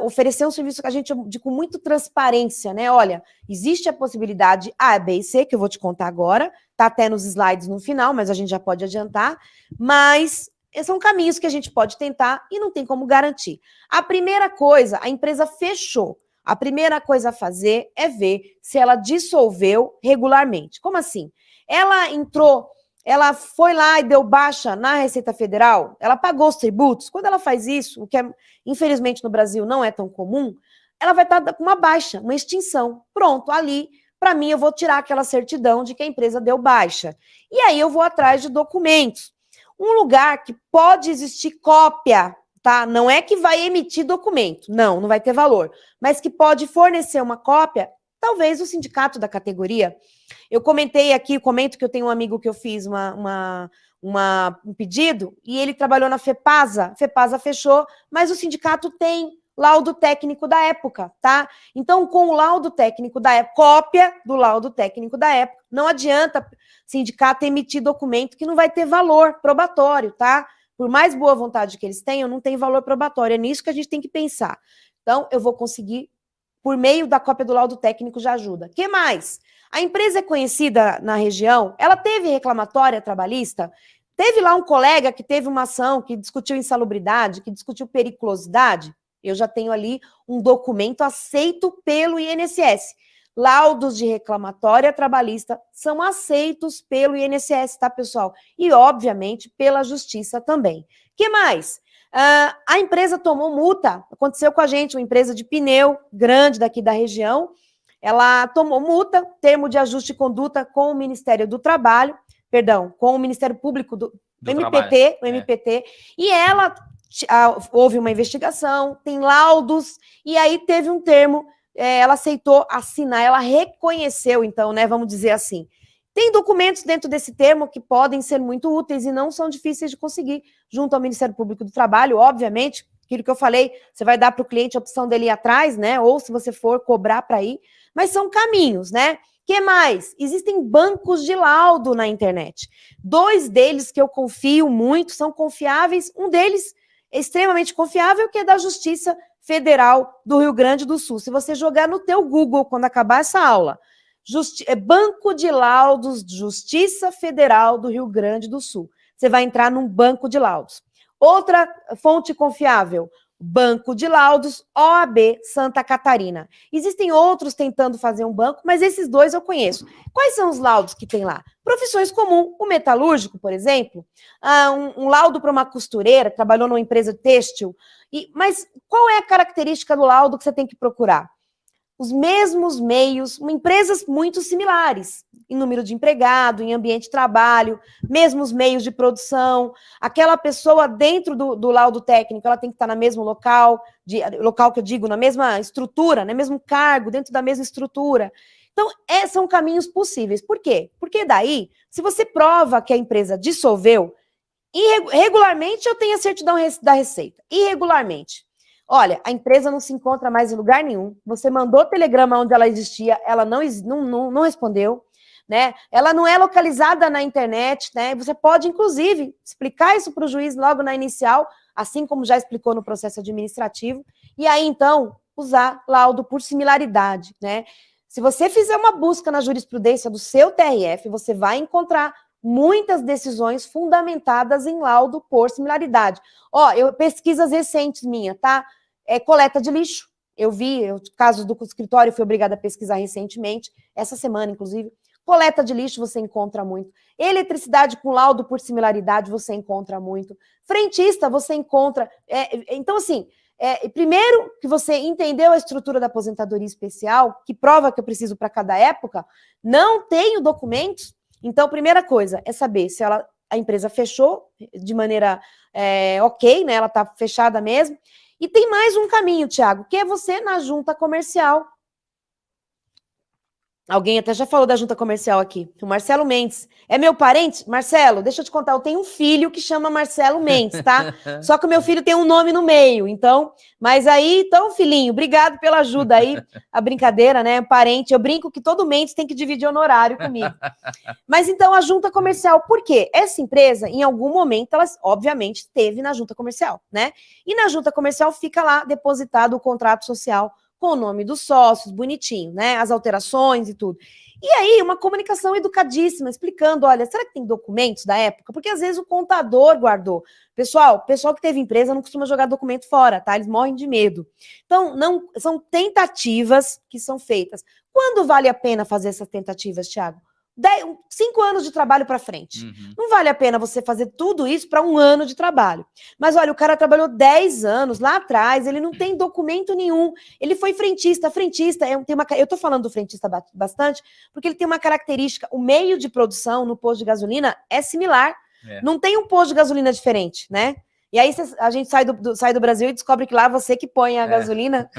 oferecer um serviço que a gente com muita transparência, né? Olha, existe a possibilidade A, B e C, que eu vou te contar agora, tá até nos slides no final, mas a gente já pode adiantar, mas são caminhos que a gente pode tentar e não tem como garantir. A primeira coisa, a empresa fechou. A primeira coisa a fazer é ver se ela dissolveu regularmente. Como assim? Ela foi lá e deu baixa na Receita Federal, ela pagou os tributos. Quando ela faz isso, o que infelizmente no Brasil não é tão comum, ela vai estar com uma baixa, uma extinção. Pronto, ali, para mim, eu vou tirar aquela certidão de que a empresa deu baixa. E aí eu vou atrás de documentos. Um lugar que pode existir cópia, tá? Não é que vai emitir documento, não vai ter valor, mas que pode fornecer uma cópia, talvez o sindicato da categoria. Eu comentei aqui, comento que eu tenho um amigo que eu fiz um pedido e ele trabalhou na FEPASA. FEPASA fechou, mas o sindicato tem laudo técnico da época, tá? Então, com o laudo técnico da época, cópia do laudo técnico da época, não adianta sindicato emitir documento que não vai ter valor probatório, tá? Por mais boa vontade que eles tenham, não tem valor probatório. É nisso que a gente tem que pensar. Então, eu vou conseguir, por meio da cópia do laudo técnico, já ajuda. O que mais? A empresa é conhecida na região, ela teve reclamatória trabalhista, teve lá um colega que teve uma ação, que discutiu insalubridade, que discutiu periculosidade, eu já tenho ali um documento aceito pelo INSS. Laudos de reclamatória trabalhista são aceitos pelo INSS, tá, pessoal? E, obviamente, pela Justiça também. O que mais? A empresa tomou multa, aconteceu com a gente, uma empresa de pneu grande daqui da região, ela tomou multa, termo de ajuste de conduta com o Ministério do Trabalho, perdão, com o Ministério Público do MPT, o MPT, e ela houve uma investigação, tem laudos, e aí teve um termo, ela aceitou assinar, ela reconheceu, então, né, vamos dizer assim. Tem documentos dentro desse termo que podem ser muito úteis e não são difíceis de conseguir junto ao Ministério Público do Trabalho, obviamente, aquilo que eu falei, você vai dar para o cliente a opção dele ir atrás, né, ou se você for cobrar para ir, mas são caminhos, né? Que mais? Existem bancos de laudo na internet. 2 deles que eu confio muito, são confiáveis, um deles é extremamente confiável, que é da Justiça Federal do Rio Grande do Sul. Se você jogar no teu Google, quando acabar essa aula, Banco de Laudos, Justiça Federal do Rio Grande do Sul. Você vai entrar num banco de laudos. Outra fonte confiável, Banco de Laudos, OAB Santa Catarina. Existem outros tentando fazer um banco, mas esses 2 eu conheço. Quais são os laudos que tem lá? Profissões comuns, o metalúrgico, por exemplo, um laudo para uma costureira, trabalhou numa empresa têxtil, mas qual é a característica do laudo que você tem que procurar? Os mesmos meios, empresas muito similares, em número de empregado, em ambiente de trabalho, mesmos meios de produção, aquela pessoa dentro do laudo técnico, ela tem que estar no mesmo local, local que eu digo, na mesma estrutura, no mesmo cargo, dentro da mesma estrutura. Então, são caminhos possíveis. Por quê? Porque daí, se você prova que a empresa dissolveu, regularmente eu tenho a certidão da Receita, irregularmente. Olha, a empresa não se encontra mais em lugar nenhum. Você mandou telegrama onde ela existia, ela não respondeu, né? Ela não é localizada na internet, né? Você pode, inclusive, explicar isso para o juiz logo na inicial, assim como já explicou no processo administrativo, e aí, então, usar laudo por similaridade, né? Se você fizer uma busca na jurisprudência do seu TRF, você vai encontrar muitas decisões fundamentadas em laudo por similaridade. Pesquisas recentes minha, tá? Coleta de lixo. Eu vi, o caso do escritório, fui obrigada a pesquisar recentemente, essa semana, inclusive. Coleta de lixo você encontra muito. Eletricidade com laudo por similaridade você encontra muito. Frentista você encontra. Então, assim, primeiro que você entendeu a estrutura da aposentadoria especial, que prova que eu preciso para cada época, não tenho documentos. Então, primeira coisa é saber se a empresa fechou de maneira ok, né? Ela está fechada mesmo. E tem mais um caminho, Thiago, que é você na junta comercial. Alguém até já falou da junta comercial aqui. O Marcelo Mendes. É meu parente? Marcelo, deixa eu te contar. Eu tenho um filho que chama Marcelo Mendes, tá? Só que o meu filho tem um nome no meio. Então, mas aí, então, filhinho, obrigado pela ajuda aí. A brincadeira, né? Parente. Eu brinco que todo Mendes tem que dividir honorário comigo. Mas então, a junta comercial, por quê? Essa empresa, em algum momento, ela obviamente esteve na junta comercial, né? E na junta comercial fica lá depositado o contrato social com o nome dos sócios, bonitinho, né? As alterações e tudo. E aí, uma comunicação educadíssima, explicando, olha, será que tem documentos da época? Porque às vezes o contador guardou. Pessoal que teve empresa não costuma jogar documento fora, tá? Eles morrem de medo. Então, não são tentativas que são feitas. Quando vale a pena fazer essas tentativas, Thiago? 5 anos de trabalho para frente. Uhum. Não vale a pena você fazer tudo isso para 1 ano de trabalho. Mas olha, o cara trabalhou 10 anos lá atrás, ele não tem documento nenhum. Ele foi frentista. Eu tô falando do frentista bastante, porque ele tem uma característica, o meio de produção no posto de gasolina é similar. Não tem um posto de gasolina diferente, né? E aí a gente sai do Brasil e descobre que lá você que põe a gasolina.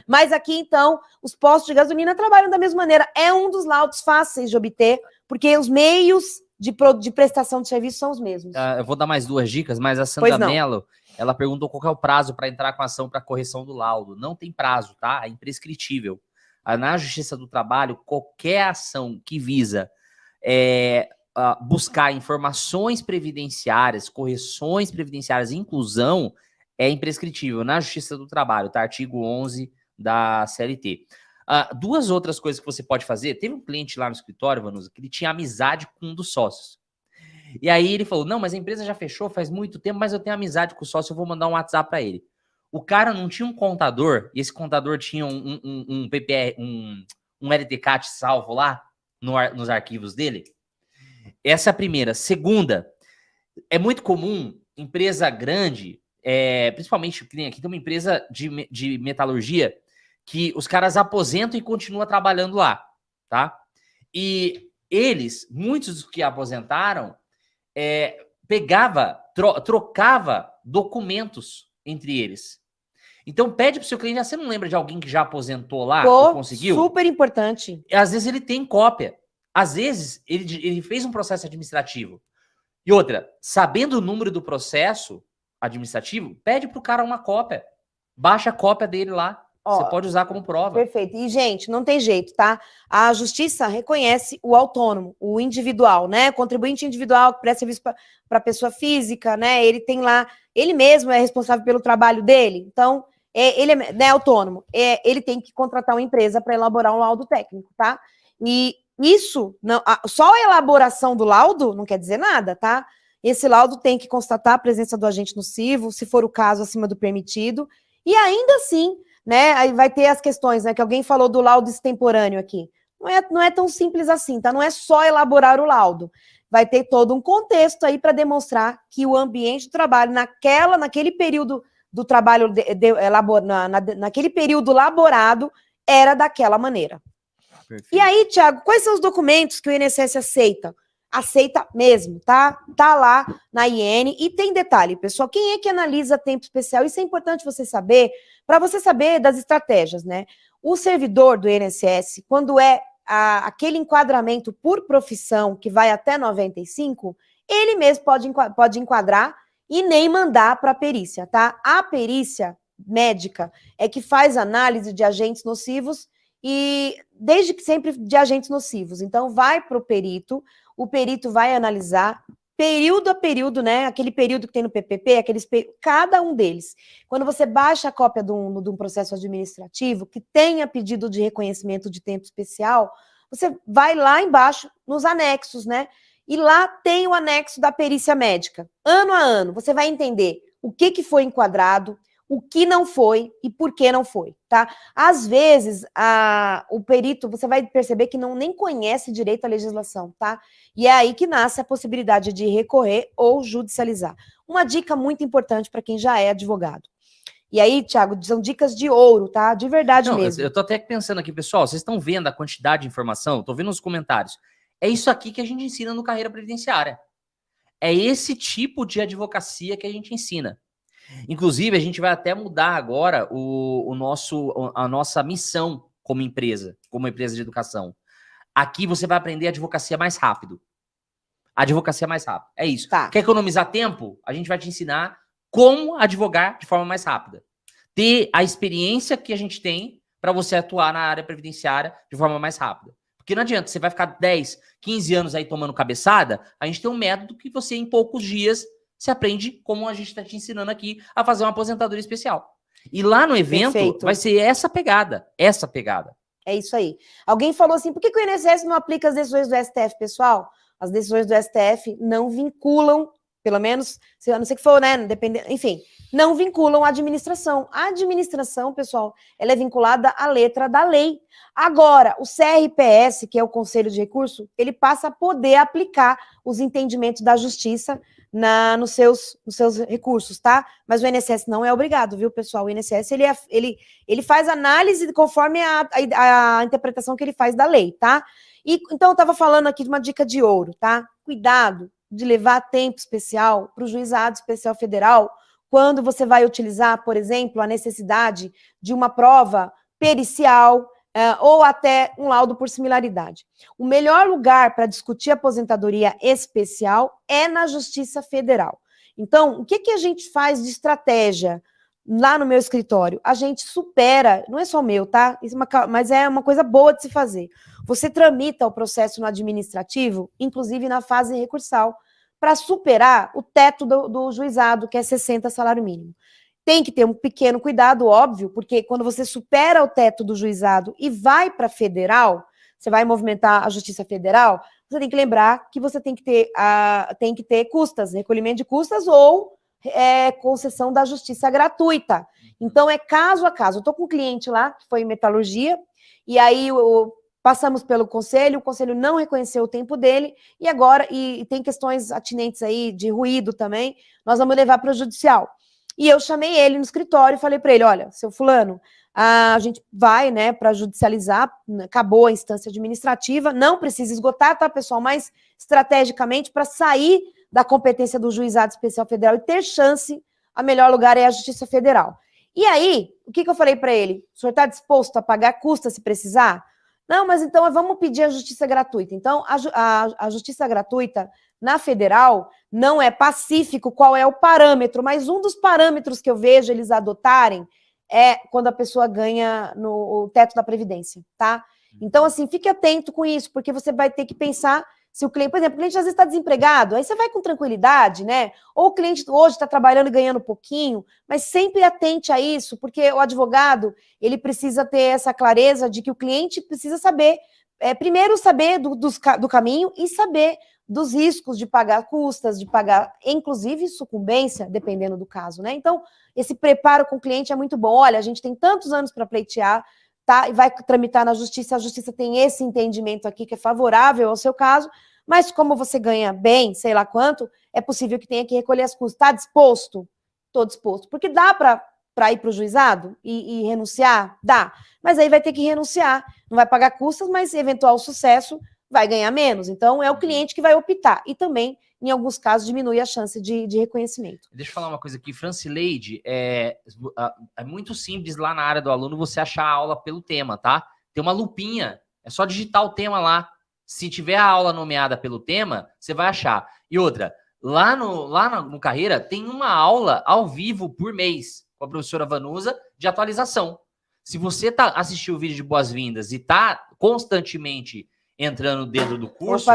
Mas aqui, então, os postos de gasolina trabalham da mesma maneira. É um dos laudos fáceis de obter, porque os meios de prestação de serviço são os mesmos. Eu vou dar mais 2 dicas, mas a Sandra Mello, ela perguntou qual é o prazo para entrar com a ação para correção do laudo. Não tem prazo, tá? É imprescritível. Na Justiça do Trabalho, qualquer ação que visa buscar informações previdenciárias, correções previdenciárias e inclusão é imprescritível na Justiça do Trabalho, tá? Artigo 11 da CLT. 2 outras coisas que você pode fazer. Teve um cliente lá no escritório, Vanusa, que ele tinha amizade com um dos sócios. E aí ele falou, não, mas a empresa já fechou faz muito tempo, mas eu tenho amizade com o sócio, eu vou mandar um WhatsApp para ele. O cara não tinha um contador, e esse contador tinha um PPR, um LTCAT salvo lá nos arquivos dele. Essa é a primeira. Segunda, é muito comum, empresa grande, principalmente aqui tem uma empresa de metalurgia, que os caras aposentam e continuam trabalhando lá, tá? E eles, muitos dos que aposentaram, trocava documentos entre eles. Então pede pro seu cliente, você não lembra de alguém que já aposentou lá ou conseguiu? Super importante. Às vezes ele tem cópia. Às vezes ele fez um processo administrativo. E outra, sabendo o número do processo administrativo, pede pro cara uma cópia. Baixa a cópia dele lá. Você pode usar como prova. Perfeito. E, gente, não tem jeito, tá? A justiça reconhece o autônomo, o individual, né? Contribuinte individual que presta serviço para pessoa física, né? Ele tem lá, ele mesmo é responsável pelo trabalho dele. Então, ele é autônomo. Ele tem que contratar uma empresa para elaborar um laudo técnico, tá? E isso, não, só a elaboração do laudo não quer dizer nada, tá? Esse laudo tem que constatar a presença do agente nocivo, se for o caso, acima do permitido. E ainda assim, né, aí vai ter as questões, né, que alguém falou do laudo extemporâneo aqui. Não é tão simples assim, tá? Não é só elaborar o laudo. Vai ter todo um contexto aí para demonstrar que o ambiente de trabalho naquele período do trabalho naquele período laborado era daquela maneira. Perfeito. E aí, Thiago, quais são os documentos que o INSS aceita? Aceita mesmo, tá? Tá lá na IN. E tem detalhe, pessoal, quem é que analisa tempo especial? Isso é importante você saber, para você saber das estratégias, né? O servidor do INSS, quando aquele enquadramento por profissão que vai até 95, ele mesmo pode enquadrar e nem mandar para a perícia, tá? A perícia médica é que faz análise de agentes nocivos e desde que sempre de agentes nocivos. Então, vai para o perito vai analisar período a período, né? Aquele período que tem no PPP, cada um deles. Quando você baixa a cópia de um processo administrativo que tenha pedido de reconhecimento de tempo especial, você vai lá embaixo nos anexos, né? E lá tem o anexo da perícia médica. Ano a ano, você vai entender o que foi enquadrado, o que não foi e por que não foi, tá? Às vezes, o perito, você vai perceber que nem conhece direito a legislação, tá? E é aí que nasce a possibilidade de recorrer ou judicializar. Uma dica muito importante para quem já é advogado. E aí, Thiago, são dicas de ouro, tá? De verdade mesmo. Eu tô até pensando aqui, pessoal, vocês estão vendo a quantidade de informação? Tô vendo nos comentários. É isso aqui que a gente ensina no Carreira Previdenciária. É esse tipo de advocacia que a gente ensina. Inclusive, a gente vai até mudar agora a nossa missão como empresa de educação. Aqui você vai aprender advocacia mais rápido. Advocacia mais rápido. É isso. Tá. Quer economizar tempo? A gente vai te ensinar como advogar de forma mais rápida. Ter a experiência que a gente tem para você atuar na área previdenciária de forma mais rápida. Porque não adianta, você vai ficar 10, 15 anos aí tomando cabeçada, a gente tem um método que você, em poucos dias, se aprende como a gente está te ensinando aqui a fazer uma aposentadoria especial. E lá no evento Perfeito. vai ser essa pegada, essa pegada. É isso aí. Alguém falou assim, por que o INSS não aplica as decisões do STF, pessoal? As decisões do STF não vinculam, pelo menos, a não ser que for, né, enfim, não vinculam a administração. A administração, pessoal, ela é vinculada à letra da lei. Agora, o CRPS, que é o Conselho de Recurso, ele passa a poder aplicar os entendimentos da justiça nos seus recursos, tá? Mas o INSS não é obrigado, viu, pessoal? O INSS, ele faz análise conforme a interpretação que ele faz da lei, tá? E, então, eu estava falando aqui de uma dica de ouro, tá? Cuidado de levar tempo especial para o juizado especial federal quando você vai utilizar, por exemplo, a necessidade de uma prova pericial, ou até um laudo por similaridade. O melhor lugar para discutir aposentadoria especial é na Justiça Federal. Então, o que a gente faz de estratégia lá no meu escritório? A gente supera, não é só o meu, tá? Mas é uma coisa boa de se fazer. Você tramita o processo no administrativo, inclusive na fase recursal, para superar o teto do juizado, que é 60 salário mínimo. Tem que ter um pequeno cuidado, óbvio, porque quando você supera o teto do juizado e vai para federal, você vai movimentar a Justiça Federal, você tem que lembrar que você tem que ter custas, recolhimento de custas ou concessão da justiça gratuita. Então, é caso a caso. Eu estou com um cliente lá, que foi em metalurgia, e aí passamos pelo conselho, o conselho não reconheceu o tempo dele, e agora, e tem questões atinentes aí de ruído também, nós vamos levar para o judicial. E eu chamei ele no escritório e falei para ele, olha, seu fulano, a gente vai, né, para judicializar, acabou a instância administrativa, não precisa esgotar, tá, pessoal, mas estrategicamente, para sair da competência do juizado especial federal e ter chance, a melhor lugar é a Justiça Federal. E aí, o que eu falei para ele? O senhor está disposto a pagar custa se precisar? Não, mas então vamos pedir a justiça gratuita. Então, a justiça gratuita na federal não é pacífico qual é o parâmetro, mas um dos parâmetros que eu vejo eles adotarem é quando a pessoa ganha no teto da Previdência, tá? Então, assim, fique atento com isso, porque você vai ter que pensar se o cliente, por exemplo, o cliente às vezes está desempregado, aí você vai com tranquilidade, né? Ou o cliente hoje está trabalhando e ganhando pouquinho, mas sempre atente a isso, porque o advogado, ele precisa ter essa clareza de que o cliente precisa saber, primeiro saber do caminho e saber dos riscos de pagar custas, de pagar, inclusive, sucumbência, dependendo do caso, né? Então, esse preparo com o cliente é muito bom. Olha, a gente tem tantos anos para pleitear, tá? E vai tramitar na justiça, a justiça tem esse entendimento aqui que é favorável ao seu caso, mas como você ganha bem, sei lá quanto, é possível que tenha que recolher as custas. Está disposto? Estou disposto. Porque dá para ir para o juizado e renunciar? Dá. Mas aí vai ter que renunciar. Não vai pagar custas, mas eventual sucesso vai ganhar menos. Então, é o cliente que vai optar. E também, em alguns casos, diminui a chance de reconhecimento. Deixa eu falar uma coisa aqui. Francileide, é muito simples lá na área do aluno você achar a aula pelo tema, tá? Tem uma lupinha. É só digitar o tema lá. Se tiver a aula nomeada pelo tema, você vai achar. E outra, lá no Carreira, tem uma aula ao vivo por mês com a professora Vanusa de atualização. Se você assistiu o vídeo de boas-vindas e está constantemente entrando dentro do curso,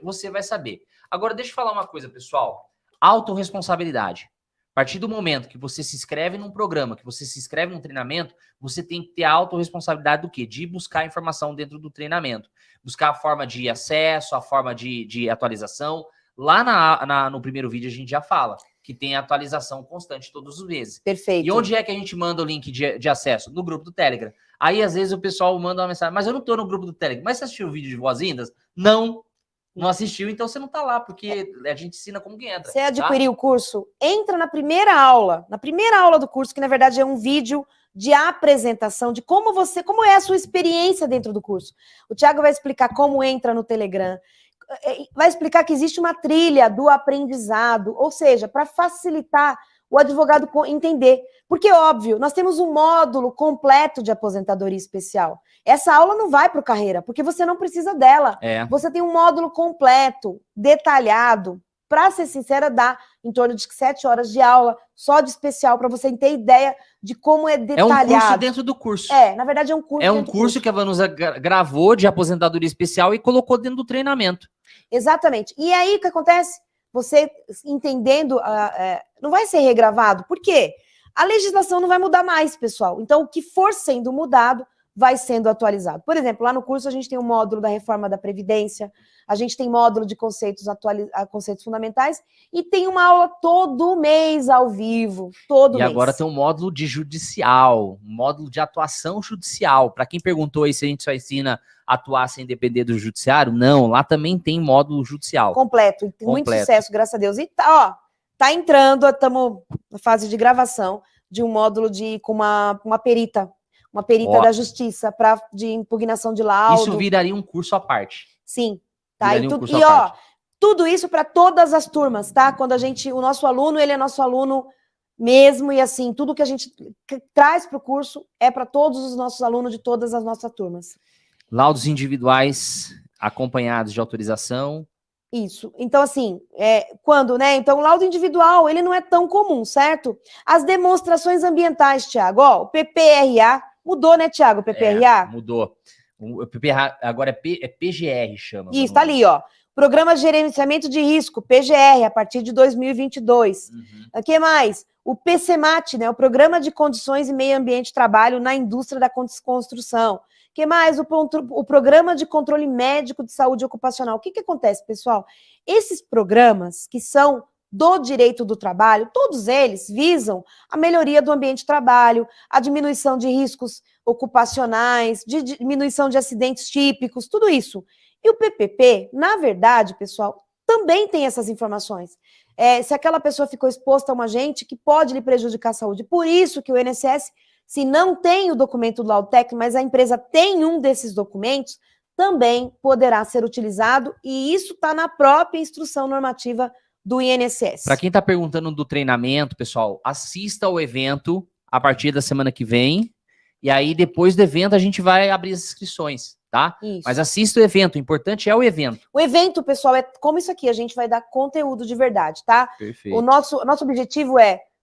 você vai saber. Agora, deixa eu falar uma coisa, pessoal. Autorresponsabilidade. A partir do momento que você se inscreve num programa, que você se inscreve num treinamento, você tem que ter a autorresponsabilidade do quê? De buscar informação dentro do treinamento. Buscar a forma de acesso, a forma de atualização. Lá no primeiro vídeo a gente já fala que tem atualização constante todos os meses. Perfeito. E onde é que a gente manda o link de acesso? No grupo do Telegram. Aí, às vezes, o pessoal manda uma mensagem, mas eu não tô no grupo do Telegram. Mas você assistiu o vídeo de boas-vindas? Não assistiu, então você não tá lá, porque a gente ensina como que entra. Você adquiriu o curso? Entra na primeira aula do curso, que na verdade é um vídeo de apresentação de como é a sua experiência dentro do curso. O Thiago vai explicar como entra no Telegram, vai explicar que existe uma trilha do aprendizado, ou seja, para facilitar o advogado entender. Porque, óbvio, nós temos um módulo completo de aposentadoria especial. Essa aula não vai para o carreira, porque você não precisa dela. Você tem um módulo completo, detalhado. Para ser sincera, dá em torno de 7 horas de aula, só de especial, para você ter ideia de como é detalhado. É um curso dentro do curso. Na verdade é um curso. É um curso que a Vanusa gravou de aposentadoria especial e colocou dentro do treinamento. Exatamente. E aí, o que acontece? Você entendendo, não vai ser regravado. Por quê? A legislação não vai mudar mais, pessoal. Então, o que for sendo mudado vai sendo atualizado. Por exemplo, lá no curso a gente tem um módulo da reforma da Previdência, a gente tem módulo de conceitos fundamentais e tem uma aula todo mês ao vivo, todo mês. E agora tem um módulo de judicial, um módulo de atuação judicial. Para quem perguntou aí se a gente só ensina a atuar sem depender do judiciário, não, lá também tem módulo judicial. Completo, e tem muito sucesso, graças a Deus. E tá entrando, estamos na fase de gravação de um módulo com uma perita da justiça de impugnação de laudo. Isso viraria um curso à parte. Sim, tá? Tudo isso para todas as turmas, tá? Quando o nosso aluno, ele é nosso aluno mesmo, e assim, tudo que a gente traz para o curso é para todos os nossos alunos de todas as nossas turmas. Laudos individuais acompanhados de autorização. Isso. Então, assim, Então, o laudo individual, ele não é tão comum, certo? As demonstrações ambientais, Tiago, o PPRA, mudou, né, Tiago, o PPRA? Mudou. O PPRA agora é PGR, chama. Isso, tá ali, Programa de Gerenciamento de Risco, PGR, a partir de 2022. O que mais? O PCMAT, né, o Programa de Condições e Meio Ambiente de Trabalho na Indústria da Construção. O que mais? O Programa de Controle Médico de Saúde Ocupacional. O que acontece, pessoal? Esses programas que são do direito do trabalho, todos eles visam a melhoria do ambiente de trabalho, a diminuição de riscos ocupacionais, de diminuição de acidentes típicos, tudo isso. E o PPP, na verdade, pessoal, também tem essas informações. Se aquela pessoa ficou exposta a um agente que pode lhe prejudicar a saúde. Por isso que o INSS, se não tem o documento do laudo técnico, mas a empresa tem um desses documentos, também poderá ser utilizado, e isso está na própria instrução normativa do INSS. Para quem está perguntando do treinamento, pessoal, assista ao evento a partir da semana que vem, e aí depois do evento a gente vai abrir as inscrições, tá? Isso. Mas assista o evento, o importante é o evento. O evento, pessoal, é como isso aqui, a gente vai dar conteúdo de verdade, tá? Perfeito. O nosso objetivo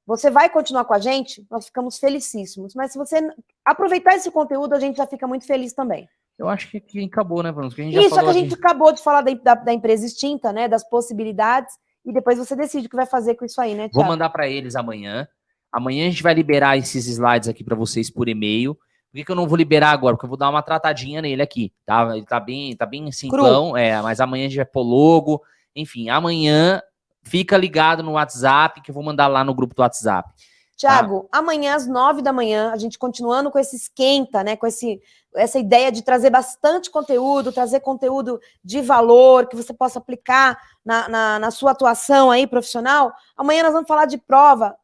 você vai continuar com a gente, nós ficamos felicíssimos, mas se você aproveitar esse conteúdo, a gente já fica muito feliz também. Eu acho que aqui acabou, né, Bruno? Isso, a gente acabou de falar da empresa extinta, né, das possibilidades, e depois você decide o que vai fazer com isso aí, né, Thiago? Vou mandar para eles amanhã. Amanhã a gente vai liberar esses slides aqui para vocês por e-mail. Por que eu não vou liberar agora? Porque eu vou dar uma tratadinha nele aqui, tá? Ele tá bem simplão, mas amanhã a gente vai pôr logo. Enfim, amanhã fica ligado no WhatsApp, que eu vou mandar lá no grupo do WhatsApp. Tiago, amanhã às 9 da manhã, a gente continuando com esse esquenta, né, com essa ideia de trazer bastante conteúdo, trazer conteúdo de valor, que você possa aplicar na sua atuação aí profissional. Amanhã nós vamos falar de prova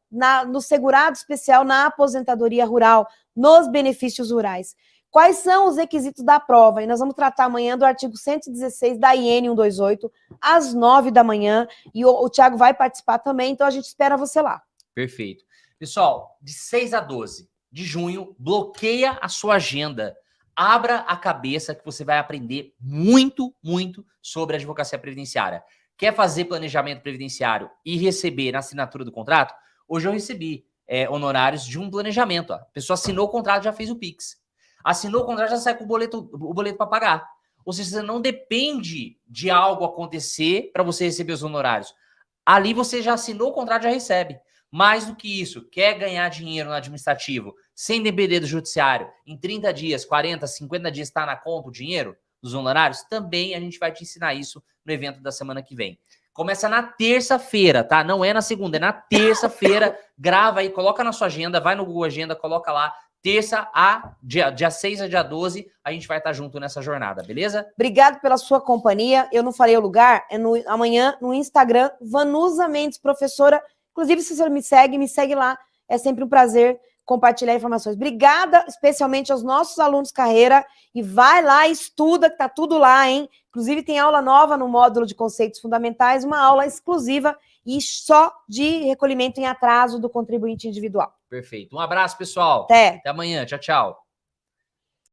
no segurado especial, na aposentadoria rural, nos benefícios rurais. Quais são os requisitos da prova? E nós vamos tratar amanhã do artigo 116 da IN 128, às 9 da manhã, e o Tiago vai participar também, então a gente espera você lá. Perfeito. Pessoal, de 6 a 12 de junho, bloqueia a sua agenda. Abra a cabeça que você vai aprender muito, muito sobre a advocacia previdenciária. Quer fazer planejamento previdenciário e receber na assinatura do contrato? Hoje eu recebi honorários de um planejamento. A pessoa assinou o contrato, já fez o Pix. Assinou o contrato, já sai com o boleto para pagar. Ou seja, você não depende de algo acontecer para você receber os honorários. Ali você já assinou o contrato, já recebe. Mais do que isso, quer ganhar dinheiro no administrativo sem depender do judiciário, em 30 dias, 40, 50 dias está na conta o dinheiro dos honorários? Também a gente vai te ensinar isso no evento da semana que vem. Começa na terça-feira, tá? Não é na segunda, é na terça-feira. Grava aí, coloca na sua agenda, vai no Google Agenda, coloca lá. Terça dia 6 a dia 12, a gente vai estar junto nessa jornada, beleza? Obrigado pela sua companhia. Eu não falei o lugar, amanhã no Instagram, Vanusa Mendes, professora. Inclusive, se você me segue lá. É sempre um prazer compartilhar informações. Obrigada, especialmente aos nossos alunos carreira. E vai lá, estuda, que tá tudo lá, hein? Inclusive, tem aula nova no módulo de conceitos fundamentais, uma aula exclusiva e só de recolhimento em atraso do contribuinte individual. Perfeito. Um abraço, pessoal. Até. Até amanhã. Tchau, tchau.